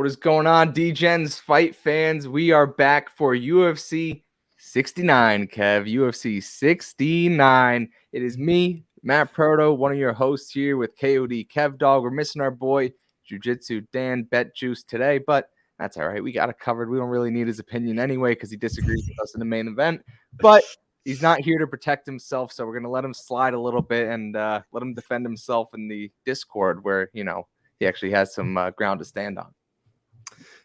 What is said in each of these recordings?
What is going on, Degen's fight fans? We are back for UFC 69, Kev. UFC 69. It is me, Matt Proto, one of your hosts here with KOD Kev Dog. We're missing our boy, Jiu-Jitsu Dan Bet Juice today, but that's all right. We got it covered. We don't really need his opinion anyway because he disagrees with us in the main event. But he's not here to protect himself, so we're going to let him slide a little bit and let him defend himself in the Discord where, he actually has some ground to stand on.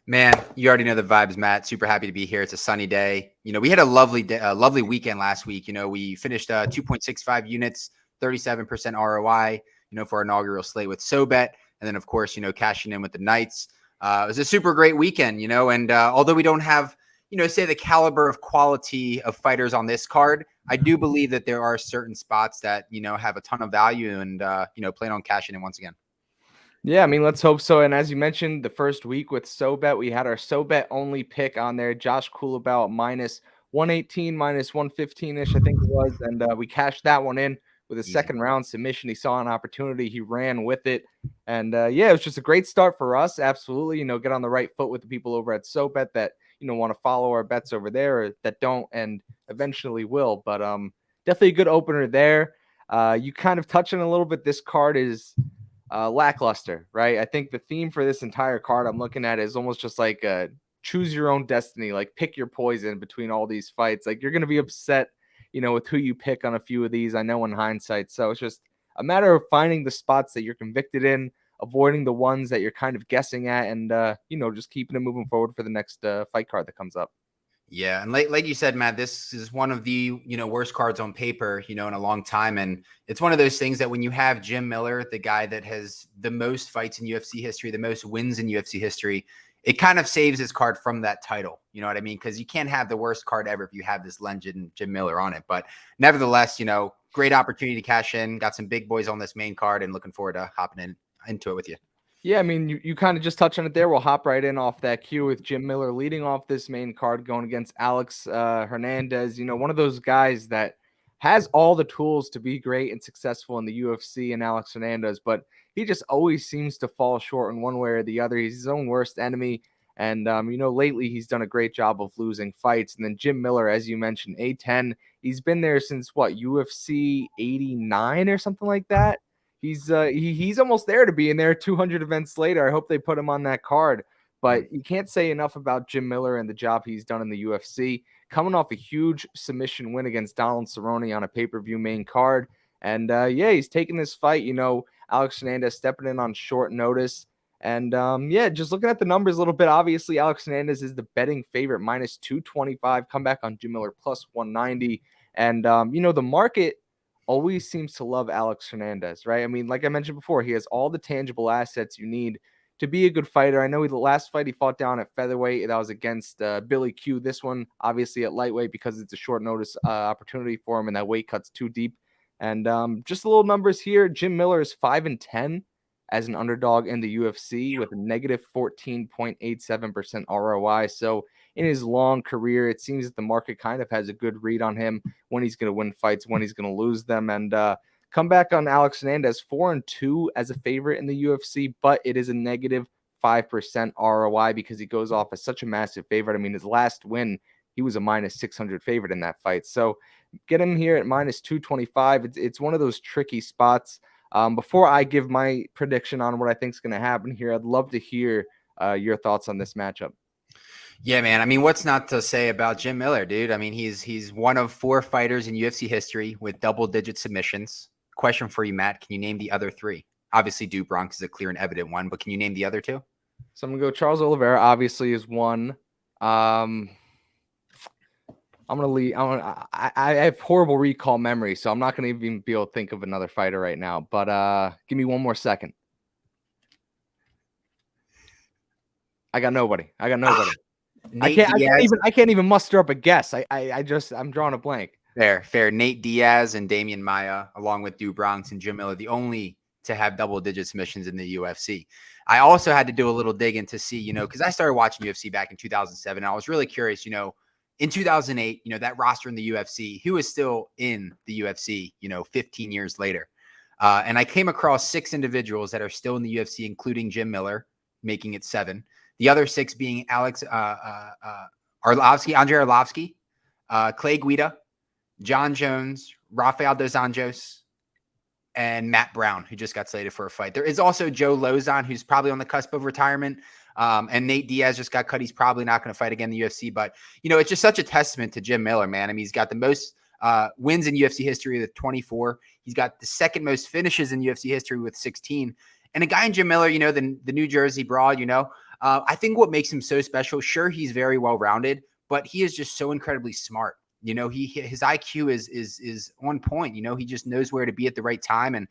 Man, you already know the vibes, Matt. Super happy to be here. It's a sunny day. We had a lovely day, lovely weekend last week. We finished 2.65 units, 37% ROI, for our inaugural slate with SoBet. And then, of course, cashing in with the Knights. It was a super great weekend, and although we don't have, say the caliber of quality of fighters on this card, I do believe that there are certain spots that, have a ton of value and, plan on cashing in once again. Yeah, I mean, let's hope so. And as you mentioned, the first week with SoBet, we had our SoBet only pick on there. Josh Coolabell minus 118, minus 115-ish, I think it was. And we cashed that one in with a second round submission. He saw an opportunity. He ran with it. And yeah, it was just a great start for us. Absolutely. Get on the right foot with the people over at SoBet that, want to follow our bets over there or that don't and eventually will. But definitely a good opener there. You kind of touched on a little bit. This card is lackluster, right? I think the theme for this entire card I'm looking at is almost just like choose your own destiny, like pick your poison between all these fights. Like you're going to be upset, with who you pick on a few of these, I know in hindsight. So it's just a matter of finding the spots that you're convicted in, avoiding the ones that you're kind of guessing at, and, just keeping it moving forward for the next fight card that comes up. Yeah. And like you said, Matt, this is one of the, worst cards on paper, in a long time. And it's one of those things that when you have Jim Miller, the guy that has the most fights in UFC history, the most wins in UFC history, it kind of saves his card from that title. You know what I mean? Because you can't have the worst card ever if you have this legend Jim Miller on it. But nevertheless, great opportunity to cash in. Got some big boys on this main card and looking forward to hopping into it with you. Yeah, I mean, you kind of just touched on it there. We'll hop right in off that cue with Jim Miller leading off this main card going against Alex Hernandez. One of those guys that has all the tools to be great and successful in the UFC and Alex Hernandez, but he just always seems to fall short in one way or the other. He's his own worst enemy. And, lately he's done a great job of losing fights. And then Jim Miller, as you mentioned, A10, he's been there since UFC 89 or something like that. He's almost there to be in there 200 events later. I hope they put him on that card. But you can't say enough about Jim Miller and the job he's done in the UFC. Coming off a huge submission win against Donald Cerrone on a pay-per-view main card. And, he's taking this fight. Alex Hernandez stepping in on short notice. And, just looking at the numbers a little bit, obviously Alex Hernandez is the betting favorite, minus 225. Come back on Jim Miller, plus 190. And, the market always seems to love Alex Hernandez, right? I mean, like I mentioned before, he has all the tangible assets you need to be a good fighter. I know the last fight he fought down at featherweight, that was against Billy Q. This one, obviously at lightweight because it's a short notice opportunity for him and that weight cut's too deep. And just a little numbers here. Jim Miller is 5-10 as an underdog in the UFC with a negative 14.87% ROI. So in his long career, it seems that the market kind of has a good read on him when he's going to win fights, when he's going to lose them. And come back on Alex Hernandez, 4-2 as a favorite in the UFC, but it is a negative 5% ROI because he goes off as such a massive favorite. I mean, his last win, he was a minus 600 favorite in that fight. So get him here at minus 225. It's one of those tricky spots. Before I give my prediction on what I think is going to happen here, I'd love to hear your thoughts on this matchup. Yeah, man. I mean, what's not to say about Jim Miller, dude? I mean, he's one of 4 fighters in UFC history with double-digit submissions. Question for you, Matt. Can you name the other 3? Obviously, Do Bronx is a clear and evident one, but can you name the other 2? So I'm going to go Charles Oliveira, obviously, is one. I'm going to leave. I have horrible recall memory, so I'm not going to even be able to think of another fighter right now. But give me one more second. I got nobody. I can't even muster up a guess. I'm drawing a blank. Fair. Nate Diaz and Damian Maia, along with Do Bronx and Jim Miller, the only to have double-digit submissions in the UFC. I also had to do a little digging to see, because I started watching UFC back in 2007. And I was really curious, in 2008, that roster in the UFC, who is still in the UFC, 15 years later. And I came across 6 individuals that are still in the UFC, including Jim Miller, making it 7. The other 6 being Andre Arlovsky, Clay Guida, John Jones, Rafael dos Anjos, and Matt Brown, who just got slated for a fight. There is also Joe Lozon, who's probably on the cusp of retirement. And Nate Diaz just got cut. He's probably not going to fight again in the UFC. But, it's just such a testament to Jim Miller, man. I mean, he's got the most wins in UFC history with 24. He's got the second most finishes in UFC history with 16. And a guy in Jim Miller, the New Jersey broad, I think what makes him so special, sure, he's very well-rounded, but he is just so incredibly smart. His IQ is on point. He just knows where to be at the right time. And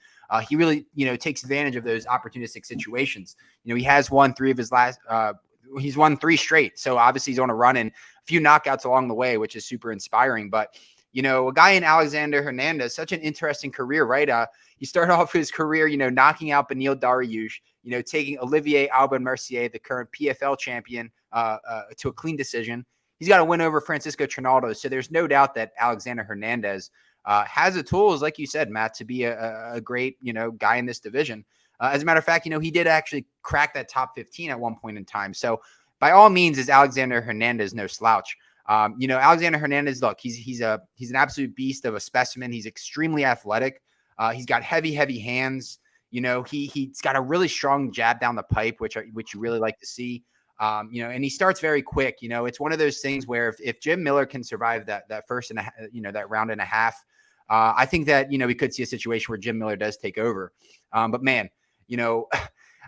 he really, takes advantage of those opportunistic situations. He has won 3 of his last, he's won 3 straight. So obviously he's on a run and a few knockouts along the way, which is super inspiring. But, a guy in Alexander Hernandez, such an interesting career, right? He started off his career, knocking out Beneil Dariush, taking Olivier Aubin-Mercier, the current PFL champion, to a clean decision. He's got a win over Francisco Trinaldo. So there's no doubt that Alexander Hernandez has the tools, like you said, Matt, to be a great, guy in this division. As a matter of fact, he did actually crack that top 15 at one point in time. So by all means, is Alexander Hernandez no slouch. Alexander Hernandez, look, he's an absolute beast of a specimen. He's extremely athletic. He's got heavy hands. He's got a really strong jab down the pipe, which you really like to see. And he starts very quick. It's one of those things where if Jim Miller can survive that first and that round and a half, I think that, we could see a situation where Jim Miller does take over. But man,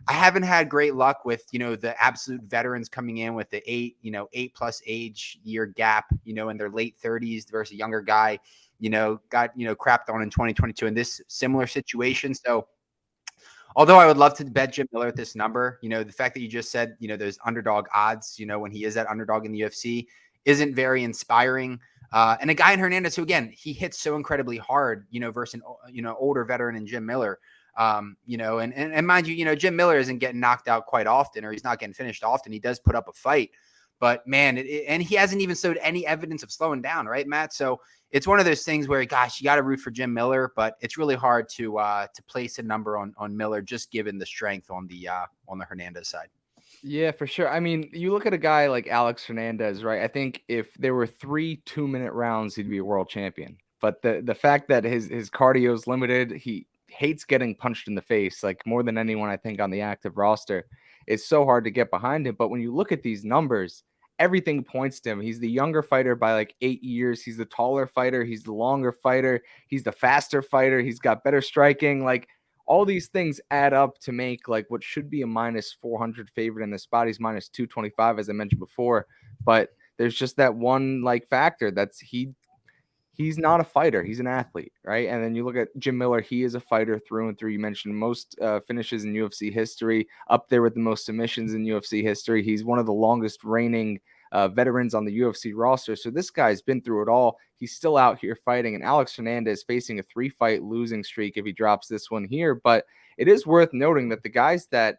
I haven't had great luck with, the absolute veterans coming in with the 8+ age year gap, in their late 30s versus a younger guy, got, crapped on in 2022 in this similar situation. So, although I would love to bet Jim Miller at this number, the fact that you just said, those underdog odds, when he is that underdog in the UFC isn't very inspiring. And a guy in Hernandez who, again, he hits so incredibly hard, versus an, older veteran in Jim Miller. And mind you, Jim Miller isn't getting knocked out quite often, or he's not getting finished often. He does put up a fight, but man, and he hasn't even showed any evidence of slowing down, right, Matt? So it's one of those things where, gosh, you got to root for Jim Miller, but it's really hard to place a number on Miller, just given the strength on the Hernandez side. Yeah, for sure. I mean, you look at a guy like Alex Hernandez, right? I think if there were 3 2-minute rounds, he'd be a world champion. But the fact that his cardio is limited, he hates getting punched in the face, like more than anyone, I think, on the active roster. It's so hard to get behind him. But when you look at these numbers, everything points to him. He's the younger fighter by like 8 years. He's the taller fighter. He's the longer fighter. He's the faster fighter. He's got better striking. Like, all these things add up to make like what should be a -400 favorite in this spot. He's -225, as I mentioned before. But there's just that one like factor that's he's not a fighter. He's an athlete, right? And then you look at Jim Miller. He is a fighter through and through. You mentioned most finishes in UFC history, up there with the most submissions in UFC history. He's one of the longest reigning veterans on the UFC roster. So this guy's been through it all. He's still out here fighting. And Alex Hernandez facing a 3-fight losing streak if he drops this one here. But it is worth noting that the guys that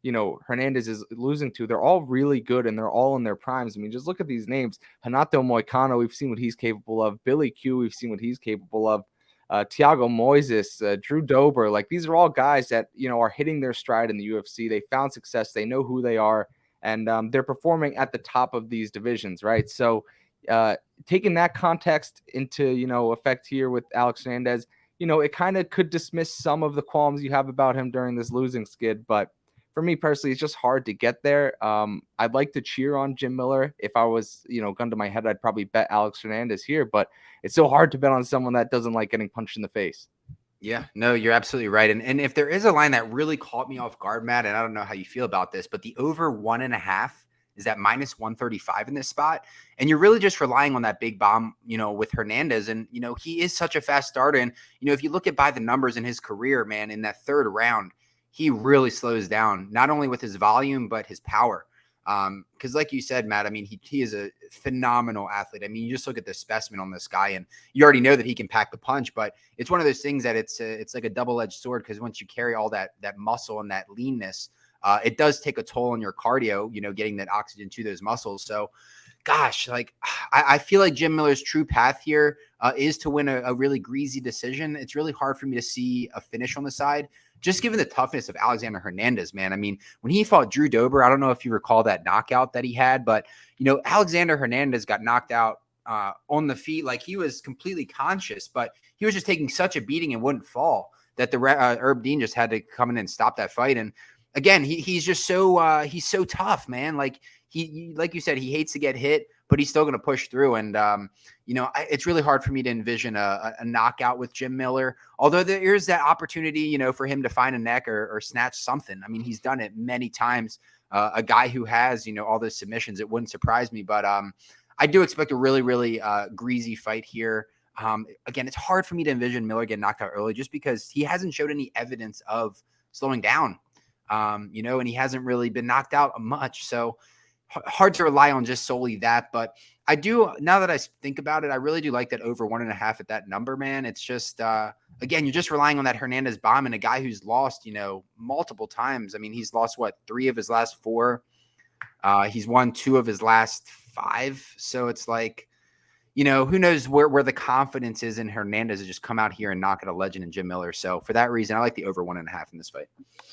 Hernandez is losing to, they're all really good and they're all in their primes. I mean, just look at these names. Renato Moicano, we've seen what he's capable of. Billy Q, we've seen what he's capable of. Thiago Moises, Drew Dober. Like, these are all guys that, are hitting their stride in the UFC. They found success. They know who they are. And they're performing at the top of these divisions, right? So taking that context into, effect here with Alex Hernandez, it kind of could dismiss some of the qualms you have about him during this losing skid. But for me personally, it's just hard to get there. I'd like to cheer on Jim Miller. If I was, gun to my head, I'd probably bet Alex Hernandez here. But it's so hard to bet on someone that doesn't like getting punched in the face. Yeah, no, you're absolutely right. And if there is a line that really caught me off guard, Matt, and I don't know how you feel about this, but the over 1.5 is at -135 in this spot. And you're really just relying on that big bomb, with Hernandez. And, he is such a fast starter. And, if you look at by the numbers in his career, man, in that third round, he really slows down, not only with his volume, but his power. Because like you said, Matt, I mean, he is a phenomenal athlete. I mean, you just look at the specimen on this guy and you already know that he can pack the punch, but it's one of those things that it's like a double-edged sword. Because once you carry all that muscle and that leanness, it does take a toll on your cardio, getting that oxygen to those muscles. So gosh, like I feel like Jim Miller's true path here is to win a really greasy decision. It's really hard for me to see a finish on the side. just given the toughness of Alexander Hernandez, man. I mean, when he fought Drew Dober, I don't know if you recall that knockout that he had, but, Alexander Hernandez got knocked out on the feet. Like, he was completely conscious, but he was just taking such a beating and wouldn't fall that the Herb Dean just had to come in and stop that fight. And again, he's just he's so tough, man. Like, like you said, he hates to get hit, but he's still going to push through. And, it's really hard for me to envision a knockout with Jim Miller, although there is that opportunity, for him to find a neck or snatch something. I mean, he's done it many times. A guy who has, all those submissions, it wouldn't surprise me. But I do expect a really, really greasy fight here. Again, it's hard for me to envision Miller getting knocked out early just because he hasn't showed any evidence of slowing down, and he hasn't really been knocked out much. So hard to rely on just solely that. But I do, now that I think about it, I really do like that over 1.5 at that number, man. It's just, again, you're just relying on that Hernandez bomb and a guy who's lost, multiple times. I mean, he's lost 3 of his last 4. He's won 2 of his last 5. So it's like, who knows where the confidence is in Hernandez to just come out here and knock out a legend in Jim Miller. So for that reason, I like the over 1.5 in this fight.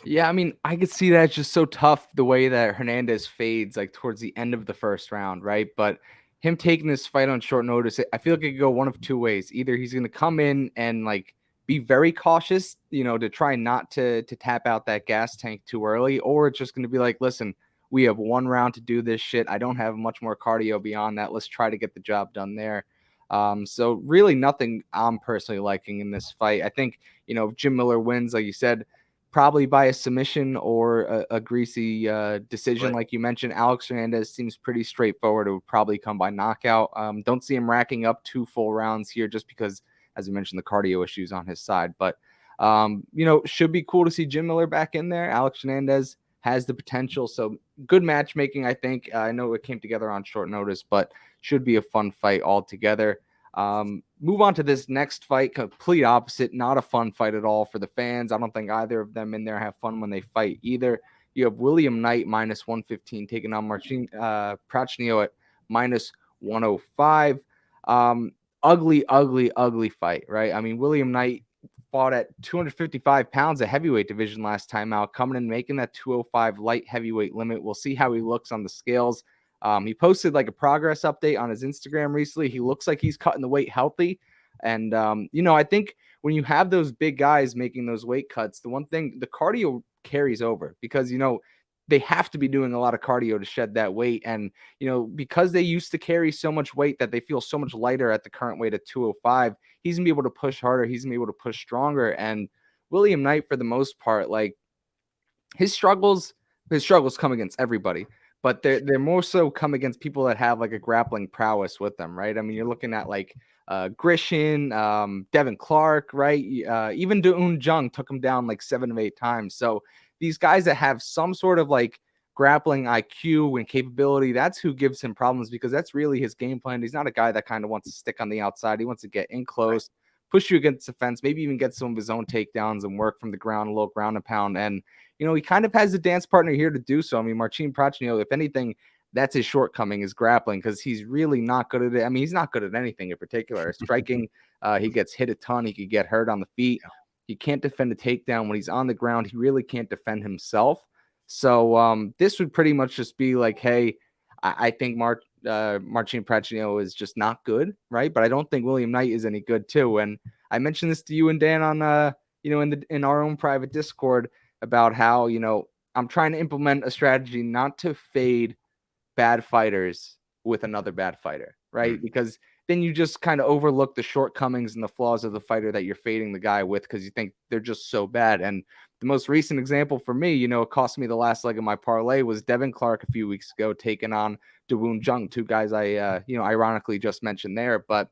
Yeah, I mean, I could see that. It's just so tough the way that Hernandez fades like towards the end of the first round, right? But him taking this fight on short notice, I feel like it could go one of 2 ways. Either he's going to come in and like be very cautious, to try not to tap out that gas tank too early, or it's just going to be like, listen, we have 1 round to do this shit. I don't have much more cardio beyond that. Let's try to get the job done there. So really nothing I'm personally liking in this fight. I think, if Jim Miller wins, like you said, probably by a submission or a greasy decision, Right. like you mentioned. Alex Hernandez seems pretty straightforward. It would probably come by knockout. Don't see him racking up 2 full rounds here just because, as you mentioned, the cardio issues on his side. But, should be cool to see Jim Miller back in there. Alex Hernandez has the potential. So good matchmaking, I think. I know it came together on short notice, but should be a fun fight altogether. Move on to this next fight. Complete opposite. Not a fun fight at all for the fans. I don't think either of them in there have fun when they fight either. You have William Knight minus 115 taking on Marcin Prachnio at minus 105. Ugly fight, right? I mean, William Knight fought at 255 pounds, a heavyweight division last time out, coming in making that 205 light heavyweight limit. We'll see how he looks on the scales. He posted like a progress update on his Instagram recently. He looks like he's cutting the weight healthy. And, I think when you have those big guys making those weight cuts, the one thing, the cardio carries over because, they have to be doing a lot of cardio to shed that weight. And, because they used to carry so much weight that they feel so much lighter at the current weight of 205, he's going to be able to push harder. He's going to be able to push stronger. And William Knight, for the most part, like his struggles come against everybody, but they're more so come against people that have like a grappling prowess with them, right? I mean, you're looking at like Grishin, Devin Clark, right? Even Deun Jung took him down like 7 of 8 times. So these guys that have some sort of like grappling IQ and capability, that's who gives him problems because that's really his game plan. He's not a guy that kind of wants to stick on the outside. He wants to get in close, push you against the fence, maybe even get some of his own takedowns and work from the ground, a little ground and pound. And, he kind of has a dance partner here to do so. I mean, Marcin Prachnio, if anything, that's his shortcoming is grappling because he's really not good at it. I mean, he's not good at anything in particular. Striking, he gets hit a ton. He could get hurt on the feet. He can't defend a takedown. When he's on the ground, he really can't defend himself. So this would pretty much just be like, hey, I think Marcin Prachnio is just not good, right? But I don't think William Knight is any good too. And I mentioned this to you and Dan on in our own private Discord about how I'm trying to implement a strategy not to fade bad fighters with another bad fighter, right? Because then you just kind of overlook the shortcomings and the flaws of the fighter that you're fading the guy with because you think they're just so bad. And the most recent example for me, it cost me the last leg of my parlay was Devin Clark a few weeks ago taking on Deun Jung, 2 guys I ironically just mentioned there. But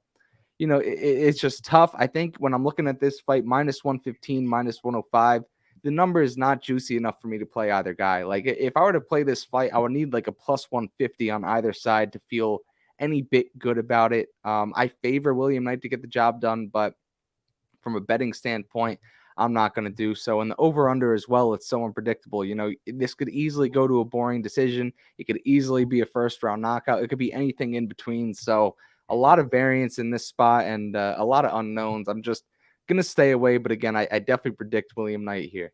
it's just tough. I think when I'm looking at this fight, minus 115, minus 105, the number is not juicy enough for me to play either guy. Like if I were to play this fight, I would need like a plus 150 on either side to feel any bit good about it. I favor William Knight to get the job done, but from a betting standpoint, I'm not going to do so. And the over-under as well, it's so unpredictable. This could easily go to a boring decision. It could easily be a first-round knockout. It could be anything in between. So a lot of variance in this spot and a lot of unknowns. I'm just Gonna stay away, but again, I definitely predict William Knight here.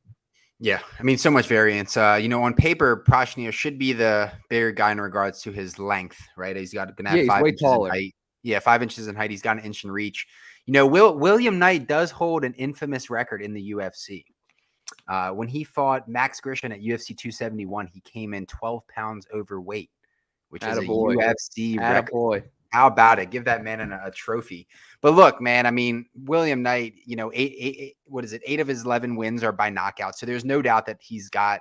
Yeah, I mean, so much variance. On paper, Prachnio should be the bigger guy in regards to his length, right? He's gonna have He's 5 way inches in taller. height. Yeah, 5 inches in height. He's got an inch in reach. William Knight does hold an infamous record in the UFC. When he fought Max Grishin at UFC 271, he came in 12 pounds overweight, which is a UFC record. Attaboy. How about it? Give that man a trophy. But look, man, I mean, William Knight, what is it? 8 of his 11 wins are by knockout. So there's no doubt that he's got,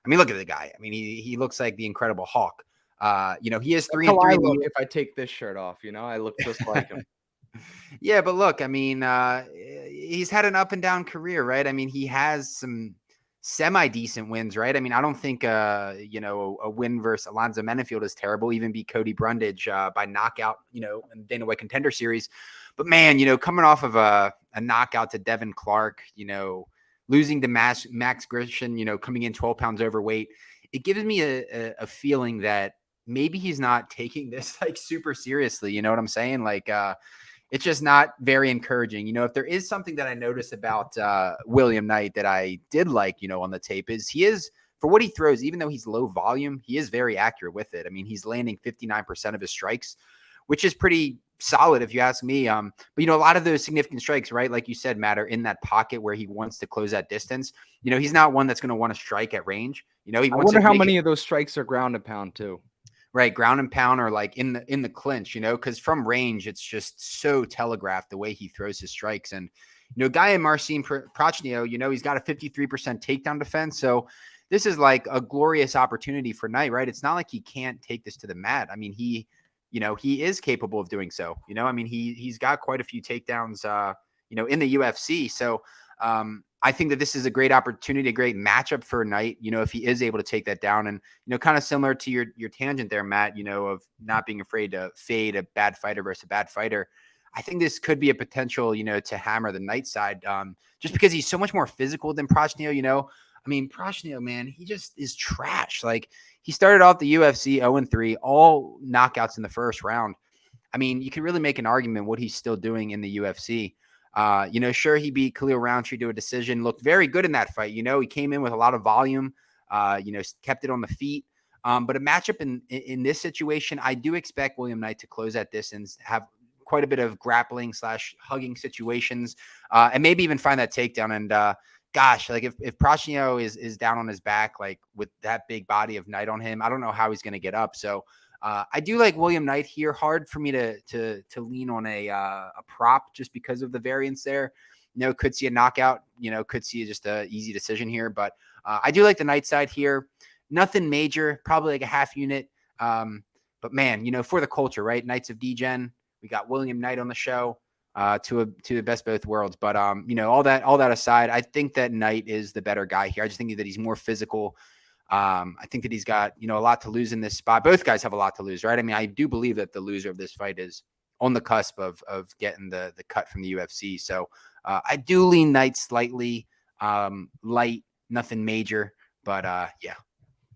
I mean, look at the guy. I mean, he looks like the Incredible Hulk. He is 3-3. How I look if I take this shirt off, I look just like him. Yeah, but look, I mean, he's had an up and down career, right? I mean, he has some semi-decent wins, right? I mean, I don't think, a win versus Alonzo Mennefield is terrible, even beat Cody Brundage by knockout, in the Dana White Contender Series. But man, coming off of a knockout to Devin Clark, losing to Max Grishin, coming in 12 pounds overweight, it gives me a feeling that maybe he's not taking this like super seriously. You know what I'm saying? Like, it's just not very encouraging. If there is something that I noticed about William Knight that I did like, on the tape is he is, for what he throws, even though he's low volume, he is very accurate with it. I mean, he's landing 59% of his strikes, which is pretty solid if you ask me. But a lot of those significant strikes, right? Like you said, Matt, are in that pocket where he wants to close that distance. He's not one that's going to want to strike at range. He wants I wonder how many of those strikes are ground and pound too. Right, ground and pound or like in the clinch, because from range, it's just so telegraphed the way he throws his strikes. And, guy in Marcin Prachnio, he's got a 53% takedown defense. So this is like a glorious opportunity for Knight, right? It's not like he can't take this to the mat. I mean, he is capable of doing so. I mean, he's got quite a few takedowns, in the UFC. So I think that this is a great opportunity, a great matchup for Knight, if he is able to take that down. And, kind of similar to your tangent there, Matt, of not being afraid to fade a bad fighter versus a bad fighter. I think this could be a potential, to hammer the Knight side, just because he's so much more physical than Prachnio. I mean, Prachnio, man, he just is trash. Like, he started off the UFC 0-3, all knockouts in the first round. I mean, you could really make an argument what he's still doing in the UFC. Sure, he beat Khalil Roundtree to a decision, looked very good in that fight. He came in with a lot of volume, kept it on the feet. But a matchup in this situation, I do expect William Knight to close that distance, have quite a bit of grappling / hugging situations, and maybe even find that takedown. And gosh, like if Prachnio is down on his back, like with that big body of Knight on him, I don't know how he's going to get up. So I do like William Knight here. Hard for me to lean on a prop just because of the variance there. Could see a knockout. Could see just a easy decision here. But I do like the Knight side here. Nothing major, probably like a half unit. But man, for the culture, right? Knights of Degen. We got William Knight on the show. To the best of both worlds. But all that aside, I think that Knight is the better guy here. I just think that he's more physical. I think that he's got, a lot to lose in this spot. Both guys have a lot to lose, right? I mean, I do believe that the loser of this fight is on the cusp of getting the cut from the UFC. So I do lean Knight slightly, light, nothing major, but yeah.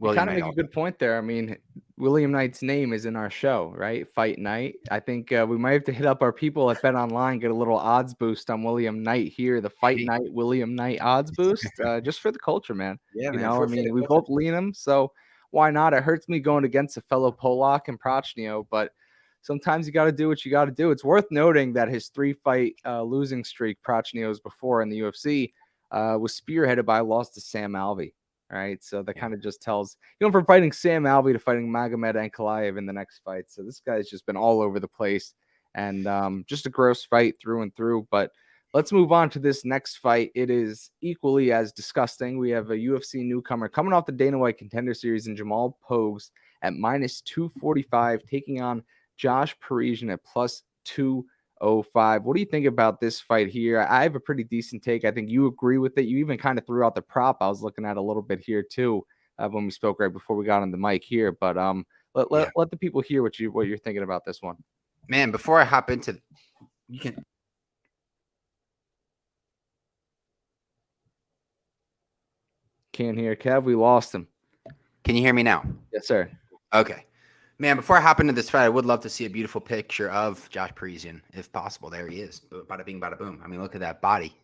You kind of make a good point there. I mean, William Knight's name is in our show, right? Fight Night. I think we might have to hit up our people at Bet Online, get a little odds boost on William Knight here. The Fight Night William Knight odds boost, just for the culture, man. Yeah, man. I mean, we both lean him, so why not? It hurts me going against a fellow Polak and Prachnio, but sometimes you got to do what you got to do. It's worth noting that his 3-fight losing streak, Prachnio's before in the UFC, was spearheaded by a loss to Sam Alvey. Right, so that kind of just tells, from fighting Sam Alvey to fighting Magomed Ankalaev in the next fight. So this guy's just been all over the place, and just a gross fight through and through. But let's move on to this next fight. It is equally as disgusting. We have a UFC newcomer coming off the Dana White Contender Series in Jamal Pogues at -245, taking on Josh Parisian at +205. What do you think about this fight here? I have a pretty decent take. I think you agree with it. You even kind of threw out the prop. I was looking at a little bit here too when we spoke right before we got on the mic here. But let the people hear what you're thinking about this one. Man, before I hop into, you can't hear Kev. We lost him. Can you hear me now? Yes, sir. Okay. Man, before I hop into this fight, I would love to see a beautiful picture of Josh Parisian, if possible. There he is. Bada bing, bada boom. I mean, look at that body.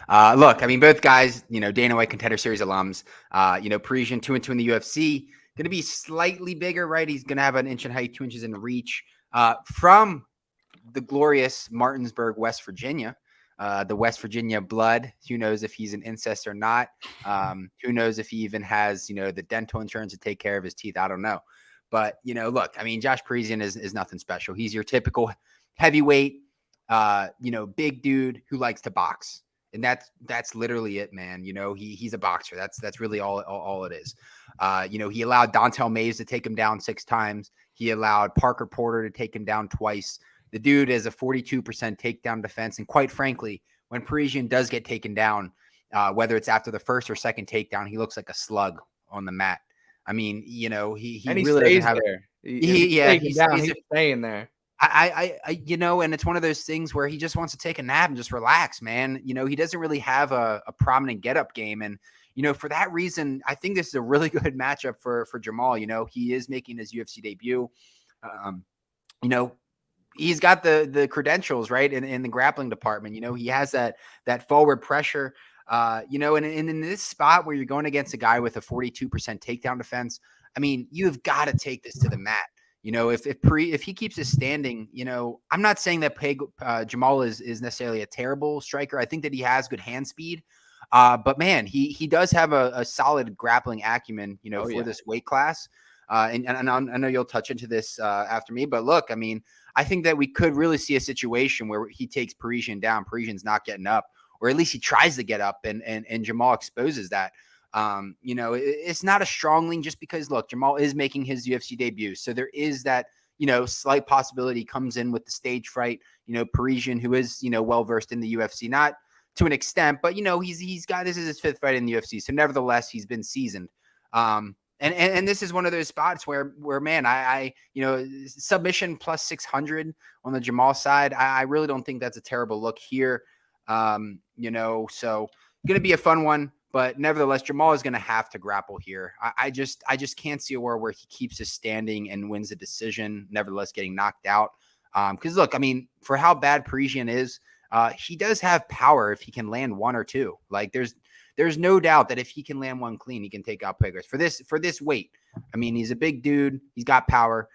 Look, I mean, both guys, Dana White Contender Series alums. Parisian 2-2 in the UFC, going to be slightly bigger, right? He's going to have an inch in height, 2 inches in reach. From the glorious Martinsburg, West Virginia, the West Virginia blood. Who knows if he's an incest or not? Who knows if he even has, the dental insurance to take care of his teeth? I don't know. But, look, I mean, Josh Parisian is nothing special. He's your typical heavyweight, big dude who likes to box. And that's literally it, man. He's a boxer. That's really all it is. He allowed Dontel Mays to take him down 6 times. He allowed Parker Porter to take him down twice. The dude is a 42% takedown defense. And quite frankly, when Parisian does get taken down, whether it's after the first or second takedown, he looks like a slug on the mat. I mean, he really doesn't have there. He's staying there. And it's one of those things where he just wants to take a nap and just relax, man. He doesn't really have a prominent get-up game. And, for that reason, I think this is a really good matchup for Jamal. He is making his UFC debut. He's got the credentials, right? In the grappling department, he has that forward pressure, and in this spot where you're going against a guy with a 42% takedown defense, I mean, you've got to take this to the mat. If he keeps his standing, I'm not saying that Jamal is necessarily a terrible striker. I think that he has good hand speed. But man, he does have a solid grappling acumen, for this weight class. And I know you'll touch into this after me, but look, I mean, I think that we could really see a situation where he takes Parisian down. Parisian's not getting up, or at least he tries to get up, and Jamal exposes that. It's not a strong lean just because, look, Jamal is making his UFC debut. So there is that, slight possibility comes in with the stage fright. Parisian, who is, well-versed in the UFC, not to an extent, but, he's got, this is his 5th fight in the UFC. So nevertheless, he's been seasoned. And this is one of those spots where man, I submission plus 600 on the Jamal side. I really don't think that's a terrible look here. So going to be a fun one. But nevertheless, Jamal is going to have to grapple here. I just can't see a world where he keeps his standing and wins the decision, nevertheless getting knocked out. Because look, I mean, for how bad Parisian is, he does have power if he can land 1 or 2. Like there's no doubt that if he can land 1 clean, he can take out Pogues for this weight. I mean, he's a big dude. He's got power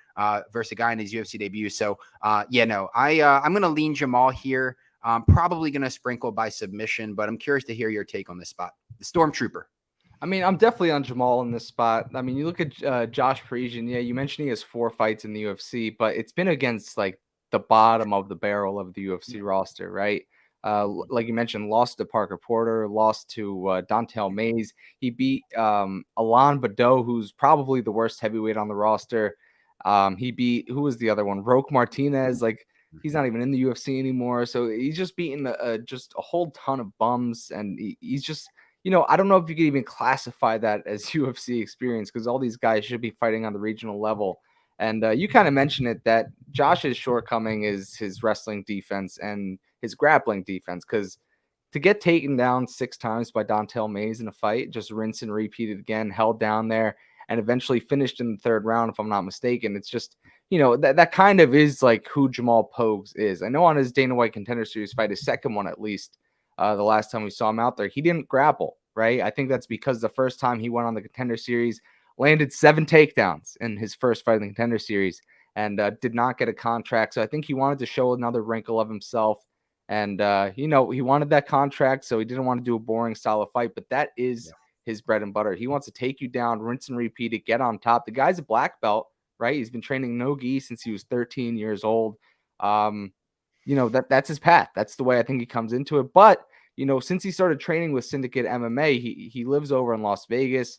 versus a guy in his UFC debut. So I'm going to lean Jamal here. Probably going to sprinkle by submission, but I'm curious to hear your take on this spot. The Stormtrooper. I mean, I'm definitely on Jamal in this spot. I mean, you look at Josh Parisian. Yeah, you mentioned he has 4 fights in the UFC, but it's been against like the bottom of the barrel of the UFC roster, right? Like you mentioned, lost to Parker Porter, lost to Dontel Mays. He beat Alain Badeau, who's probably the worst heavyweight on the roster. He beat, who was the other one? Roque Martinez. Like, he's not even in the UFC anymore. So he's just beating just a whole ton of bums. And he's just, I don't know if you could even classify that as UFC experience, because all these guys should be fighting on the regional level. And you kind of mentioned it, that Josh's shortcoming is his wrestling defense and his grappling defense, because to get taken down 6 times by Dontel Mays in a fight, just rinse and repeat it again, held down there, and eventually finished in the 3rd round, if I'm not mistaken. It's just, that kind of is like who Jamal Pogues is. I know on his Dana White Contender Series fight, his 2nd one at least, the last time we saw him out there, he didn't grapple, right? I think that's because the first time he went on the Contender Series, landed 7 takedowns in his first fight in the Contender Series, and did not get a contract. So I think he wanted to show another wrinkle of himself. And, he wanted that contract, so he didn't want to do a boring style of fight. But that is his bread and butter. He wants to take you down, rinse and repeat it, get on top. The guy's a black belt, right? He's been training no-gi since he was 13 years old. That's his path. That's the way I think he comes into it. But, since he started training with Syndicate MMA, he lives over in Las Vegas.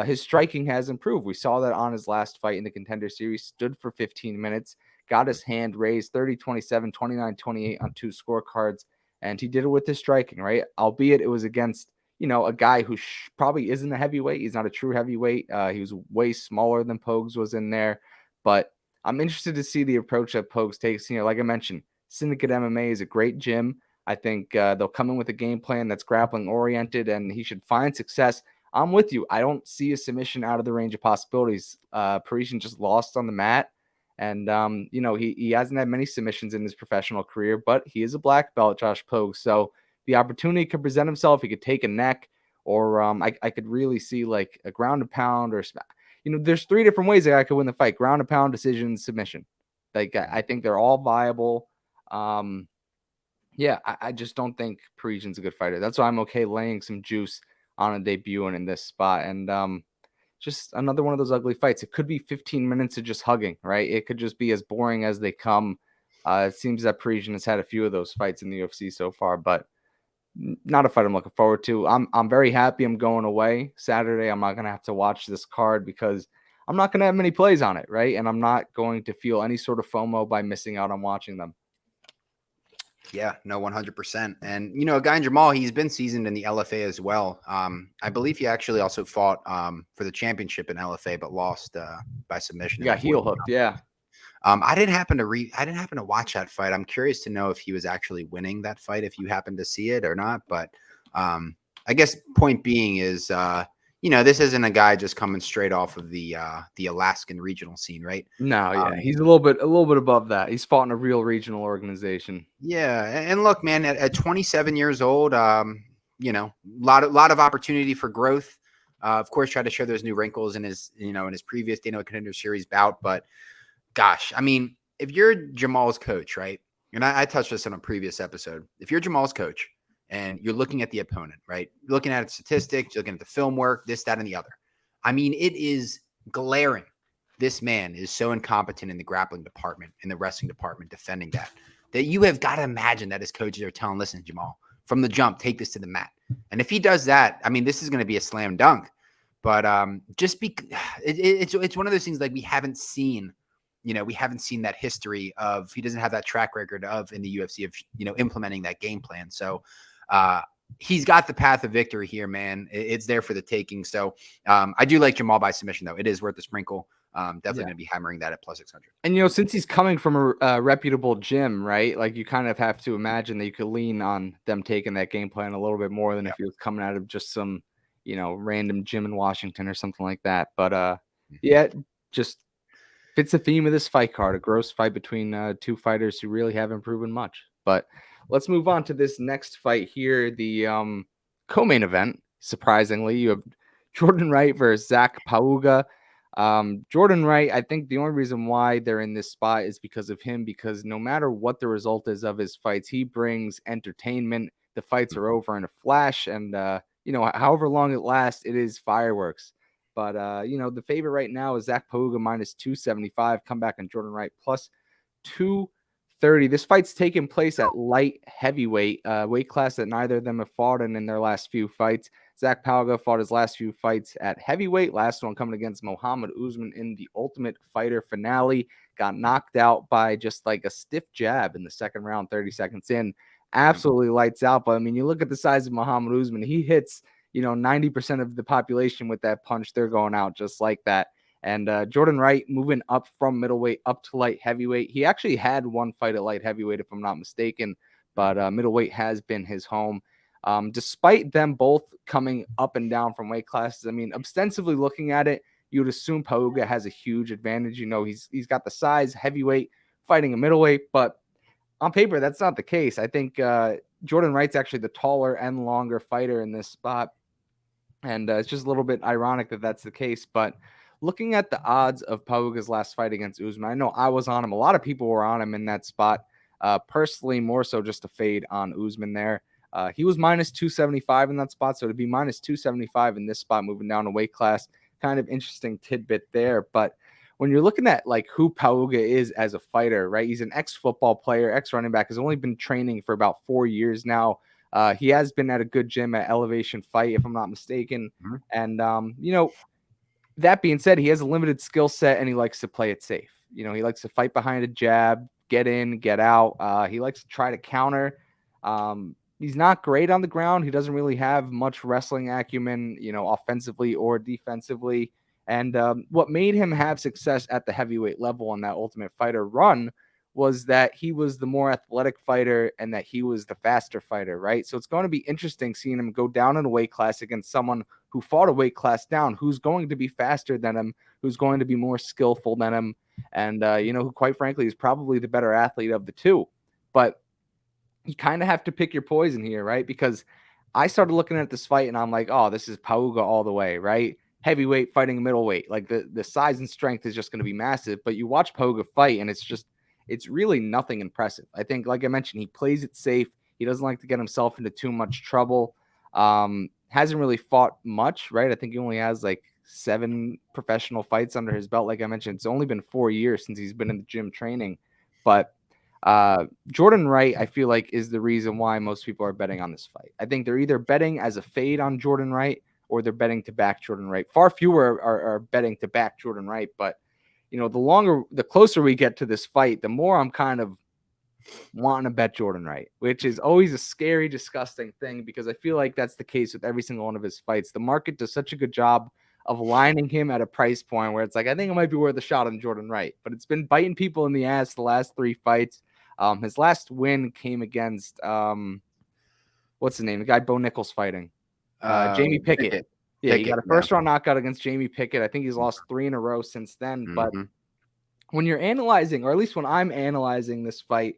His striking has improved. We saw that on his last fight in the Contender Series, stood for 15 minutes, got his hand raised 30-27, 29-28 on 2 scorecards, and he did it with his striking, right? Albeit it was against, a guy who probably isn't a heavyweight. He's not a true heavyweight. He was way smaller than Pogues was in there, but I'm interested to see the approach that Pogues takes. Like I mentioned, Syndicate MMA is a great gym. I think they'll come in with a game plan that's grappling oriented, and he should find success. I'm with you. I don't see a submission out of the range of possibilities. Parisian just lost on the mat, and he hasn't had many submissions in his professional career, but he is a black belt, Josh Pogues. So the opportunity could present himself, he could take a neck, or I could really see like a ground and pound or there's 3 different ways that I could win the fight: ground and pound, decision, submission. Like I think they're all viable. Yeah, I just don't think Parisian's a good fighter. That's why I'm okay laying some juice on a debut and in this spot. And just another one of those ugly fights. It could be 15 minutes of just hugging, right? It could just be as boring as they come. It seems that Parisian has had a few of those fights in the UFC so far, but not a fight I'm looking forward to. I'm very happy I'm going away Saturday. I'm not gonna have to watch this card because I'm not gonna have many plays on it, right? And I'm not going to feel any sort of FOMO by missing out on watching them. Yeah, no, 100%. And, a guy in Jamal, he's been seasoned in the LFA as well. I believe he actually also fought for the championship in LFA, but lost by submission. You got heel hooked, yeah. I didn't happen to watch that fight. I'm curious to know if he was actually winning that fight, if you happen to see it or not. But I guess point being is, this isn't a guy just coming straight off of the Alaskan regional scene, right? No, yeah, he's a little bit above that. He's fought in a real regional organization. Yeah, and look, man, at 27 years old, lot of opportunity for growth. Of course, try to show those new wrinkles in his previous Dana Contender Series bout, but gosh, I mean, if you're Jamal's coach, right? And I touched this on a previous episode. If you're Jamal's coach and you're looking at the opponent, right? You're looking at statistics, you're looking at the film work, this, that, and the other. I mean, it is glaring. This man is so incompetent in the grappling department, in the wrestling department, defending that you have got to imagine that his coaches are telling, listen, Jamal, from the jump, take this to the mat. And if he does that, I mean, this is going to be a slam dunk. But it's one of those things like we haven't seen that history of, he doesn't have that track record of in the UFC of, implementing that game plan. So he's got the path of victory here, man. It's there for the taking. So I do like Jamal by submission, though. It is worth the sprinkle. Definitely going to be hammering that at plus 600. And, since he's coming from a reputable gym, right? Like you kind of have to imagine that you could lean on them taking that game plan a little bit more than if he was coming out of just some, random gym in Washington or something like that. But yeah, just fits the theme of this fight card, a gross fight between 2 fighters who really haven't proven much. But let's move on to this next fight here, the co-main event. Surprisingly, you have Jordan Wright versus Zach Pauga. Jordan Wright, I think the only reason why they're in this spot is because of him, because no matter what the result is of his fights, he brings entertainment. The fights are over in a flash, and however long it lasts, it is fireworks. But the favorite right now is Zach Pauga minus 275. Come back on Jordan Wright plus 230. This fight's taking place at light heavyweight, weight class that neither of them have fought in their last few fights. Zach Pauga fought his last few fights at heavyweight. Last one coming against Muhammad Usman in the Ultimate Fighter finale. Got knocked out by just like a stiff jab in the second round, 30 seconds in. Absolutely lights out. But I mean, you look at the size of Muhammad Usman. He hits 90% of the population with that punch. They're going out just like that. And Jordan Wright moving up from middleweight up to light heavyweight. He actually had one fight at light heavyweight, if I'm not mistaken, but middleweight has been his home. Despite them both coming up and down from weight classes, I mean, ostensibly looking at it, you would assume Pauga has a huge advantage. He's got the size, heavyweight, fighting a middleweight, but on paper, that's not the case. I think Jordan Wright's actually the taller and longer fighter in this spot. And it's just a little bit ironic that that's the case. But looking at the odds of Pauga's last fight against Usman, I know I was on him. A lot of people were on him in that spot. Personally, more so just a fade on Usman there. He was minus 275 in that spot. So to be minus 275 in this spot, moving down a weight class, kind of interesting tidbit there. But when you're looking at like who Pauga is as a fighter, right? He's an ex-football player, ex-running back, has only been training for about 4 years now. He has been at a good gym at Elevation Fight, if I'm not mistaken. Mm-hmm. And, that being said, he has a limited skill set and he likes to play it safe. He likes to fight behind a jab, get in, get out. He likes to try to counter. He's not great on the ground. He doesn't really have much wrestling acumen, offensively or defensively. And what made him have success at the heavyweight level on that Ultimate Fighter run was that he was the more athletic fighter and that he was the faster fighter, right? So it's going to be interesting seeing him go down in a weight class against someone who fought a weight class down, who's going to be faster than him, who's going to be more skillful than him, and, who quite frankly is probably the better athlete of the two. But you kind of have to pick your poison here, right? Because I started looking at this fight and I'm like, oh, this is Pauga all the way, right? Heavyweight fighting middleweight. Like the size and strength is just going to be massive. But you watch Pauga fight and it's really nothing impressive. I think, like I mentioned, he plays it safe. He doesn't like to get himself into too much trouble. Hasn't really fought much, right? I think he only has like 7 professional fights under his belt. Like I mentioned, it's only been 4 years since he's been in the gym training. But Jordan Wright, I feel like, is the reason why most people are betting on this fight. I think they're either betting as a fade on Jordan Wright or they're betting to back Jordan Wright. Far fewer are betting to back Jordan Wright, but the closer we get to this fight, the more I'm kind of wanting to bet Jordan Wright, which is always a scary, disgusting thing because I feel like that's the case with every single one of his fights. The market does such a good job of lining him at a price point where it's like, I think it might be worth a shot on Jordan Wright, but it's been biting people in the ass the last 3 fights. His last win came against what's the name? The guy Bo Nichols fighting. Jamie Pickett. Yeah, he got a first round knockout against Jamie Pickett. I think he's lost 3 in a row since then. But when you're analyzing, or at least when I'm analyzing this fight,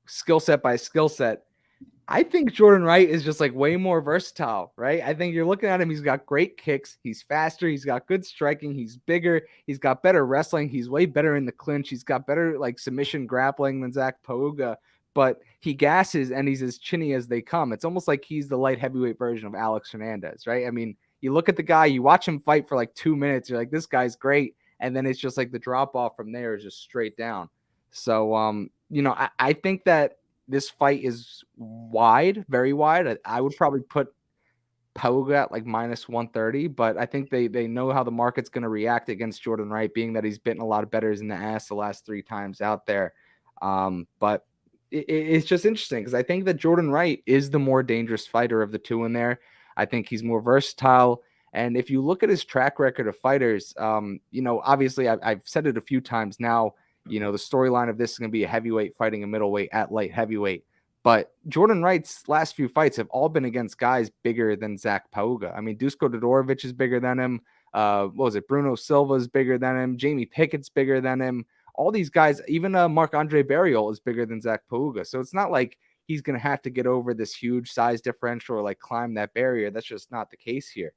skill set by skill set, I think Jordan Wright is just like way more versatile, right? I think you're looking at him. He's got great kicks. He's faster. He's got good striking. He's bigger. He's got better wrestling. He's way better in the clinch. He's got better like submission grappling than Zach Pauga, but he gasses and he's as chinny as they come. It's almost like he's the light heavyweight version of Alex Hernandez, right? I mean, you look at the guy, you watch him fight for like 2 minutes. You're like, this guy's great. And then it's just like the drop off from there is just straight down. So, I think that this fight is wide, very wide. I would probably put Pogues at like minus 130, but I think they know how the market's going to react against Jordan Wright, being that he's bitten a lot of bettors in the ass the last 3 times out there. But it's just interesting because I think that Jordan Wright is the more dangerous fighter of the two in there. I think he's more versatile. And if you look at his track record of fighters, obviously I've said it a few times now, the storyline of this is going to be a heavyweight fighting a middleweight at light heavyweight. But Jordan Wright's last few fights have all been against guys bigger than Zach Pauga. I mean, Dusko Todorovic is bigger than him. Bruno Silva is bigger than him. Jamie Pickett's bigger than him. All these guys, even Marc-Andre Barriol is bigger than Zach Pauga. So it's not like he's going to have to get over this huge size differential or like climb that barrier. That's just not the case here.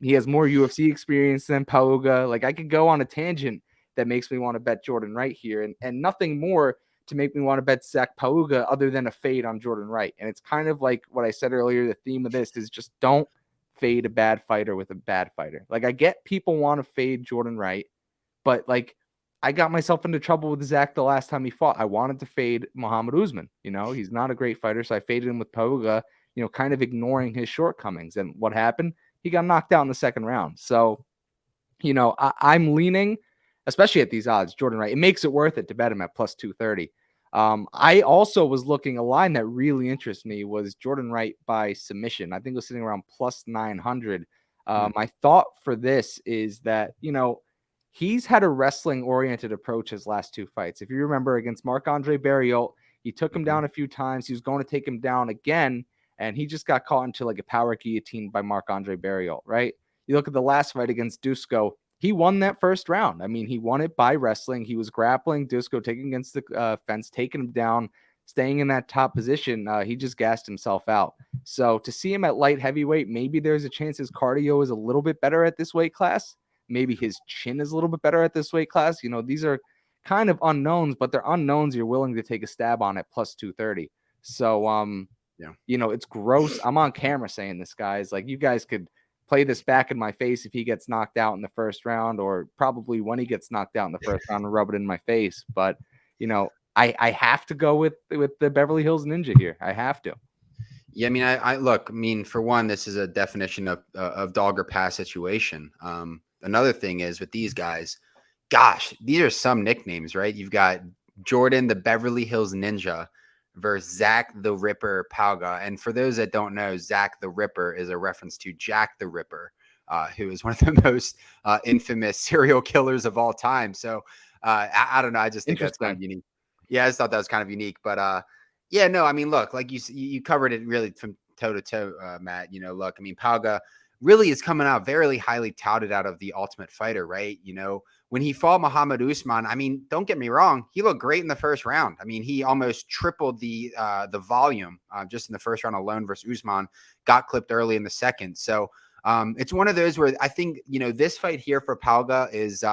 He has more UFC experience than Pauga. Like I could go on a tangent that makes me want to bet Jordan Wright here and nothing more to make me want to bet Zach Pauga other than a fade on Jordan Wright. And it's kind of like what I said earlier. The theme of this is just don't fade a bad fighter with a bad fighter. Like I get people want to fade Jordan Wright, but like I got myself into trouble with Zach the last time he fought. I wanted to fade Muhammad Usman. He's not a great fighter, so I faded him with Pauga, kind of ignoring his shortcomings. And what happened? He got knocked out in the second round. So, I'm leaning, especially at these odds, Jordan Wright. It makes it worth it to bet him at plus 230. I also was looking, a line that really interests me was Jordan Wright by submission. I think it was sitting around plus 900. My thought for this is that, he's had a wrestling-oriented approach his last 2 fights. If you remember, against Marc-Andre Barriol, he took him down a few times. He was going to take him down again, and he just got caught into like a power guillotine by Marc-Andre Barriol, right? You look at the last fight against Dusko, he won that first round. I mean, he won it by wrestling. He was grappling Dusko, taking against the fence, taking him down, staying in that top position. He just gassed himself out. So to see him at light heavyweight, maybe there's a chance his cardio is a little bit better at this weight class. Maybe his chin is a little bit better at this weight class. These are kind of unknowns, but they're unknowns you're willing to take a stab on at plus 230. So, it's gross. I'm on camera saying this, guys. Like, you guys could play this back in my face if he gets knocked out in the first round, or probably when he gets knocked out in the first round and rub it in my face. But, I have to go with the Beverly Hills Ninja here. I have to. Yeah, I mean, I look. I mean, for one, this is a definition of dog or pass situation. Another thing is with these guys, gosh, these are some nicknames, right? You've got Jordan, the Beverly Hills Ninja, versus Zach the Ripper Pauga. And for those that don't know, Zach the Ripper is a reference to Jack the Ripper, who is one of the most infamous serial killers of all time. So I don't know. I just think that's kind of unique. Yeah, I just thought that was kind of unique. But yeah, no, I mean, look, like you covered it really from toe to toe, Matt. Look, I mean, Pauga really is coming out very highly touted out of the Ultimate Fighter, right? You know, when he fought Muhammad Usman, I mean, don't get me wrong, he looked great in the first round. I mean, he almost tripled the volume just in the first round alone versus Usman. Got clipped early in the second, so it's one of those where I think, you know, this fight here for Pauga is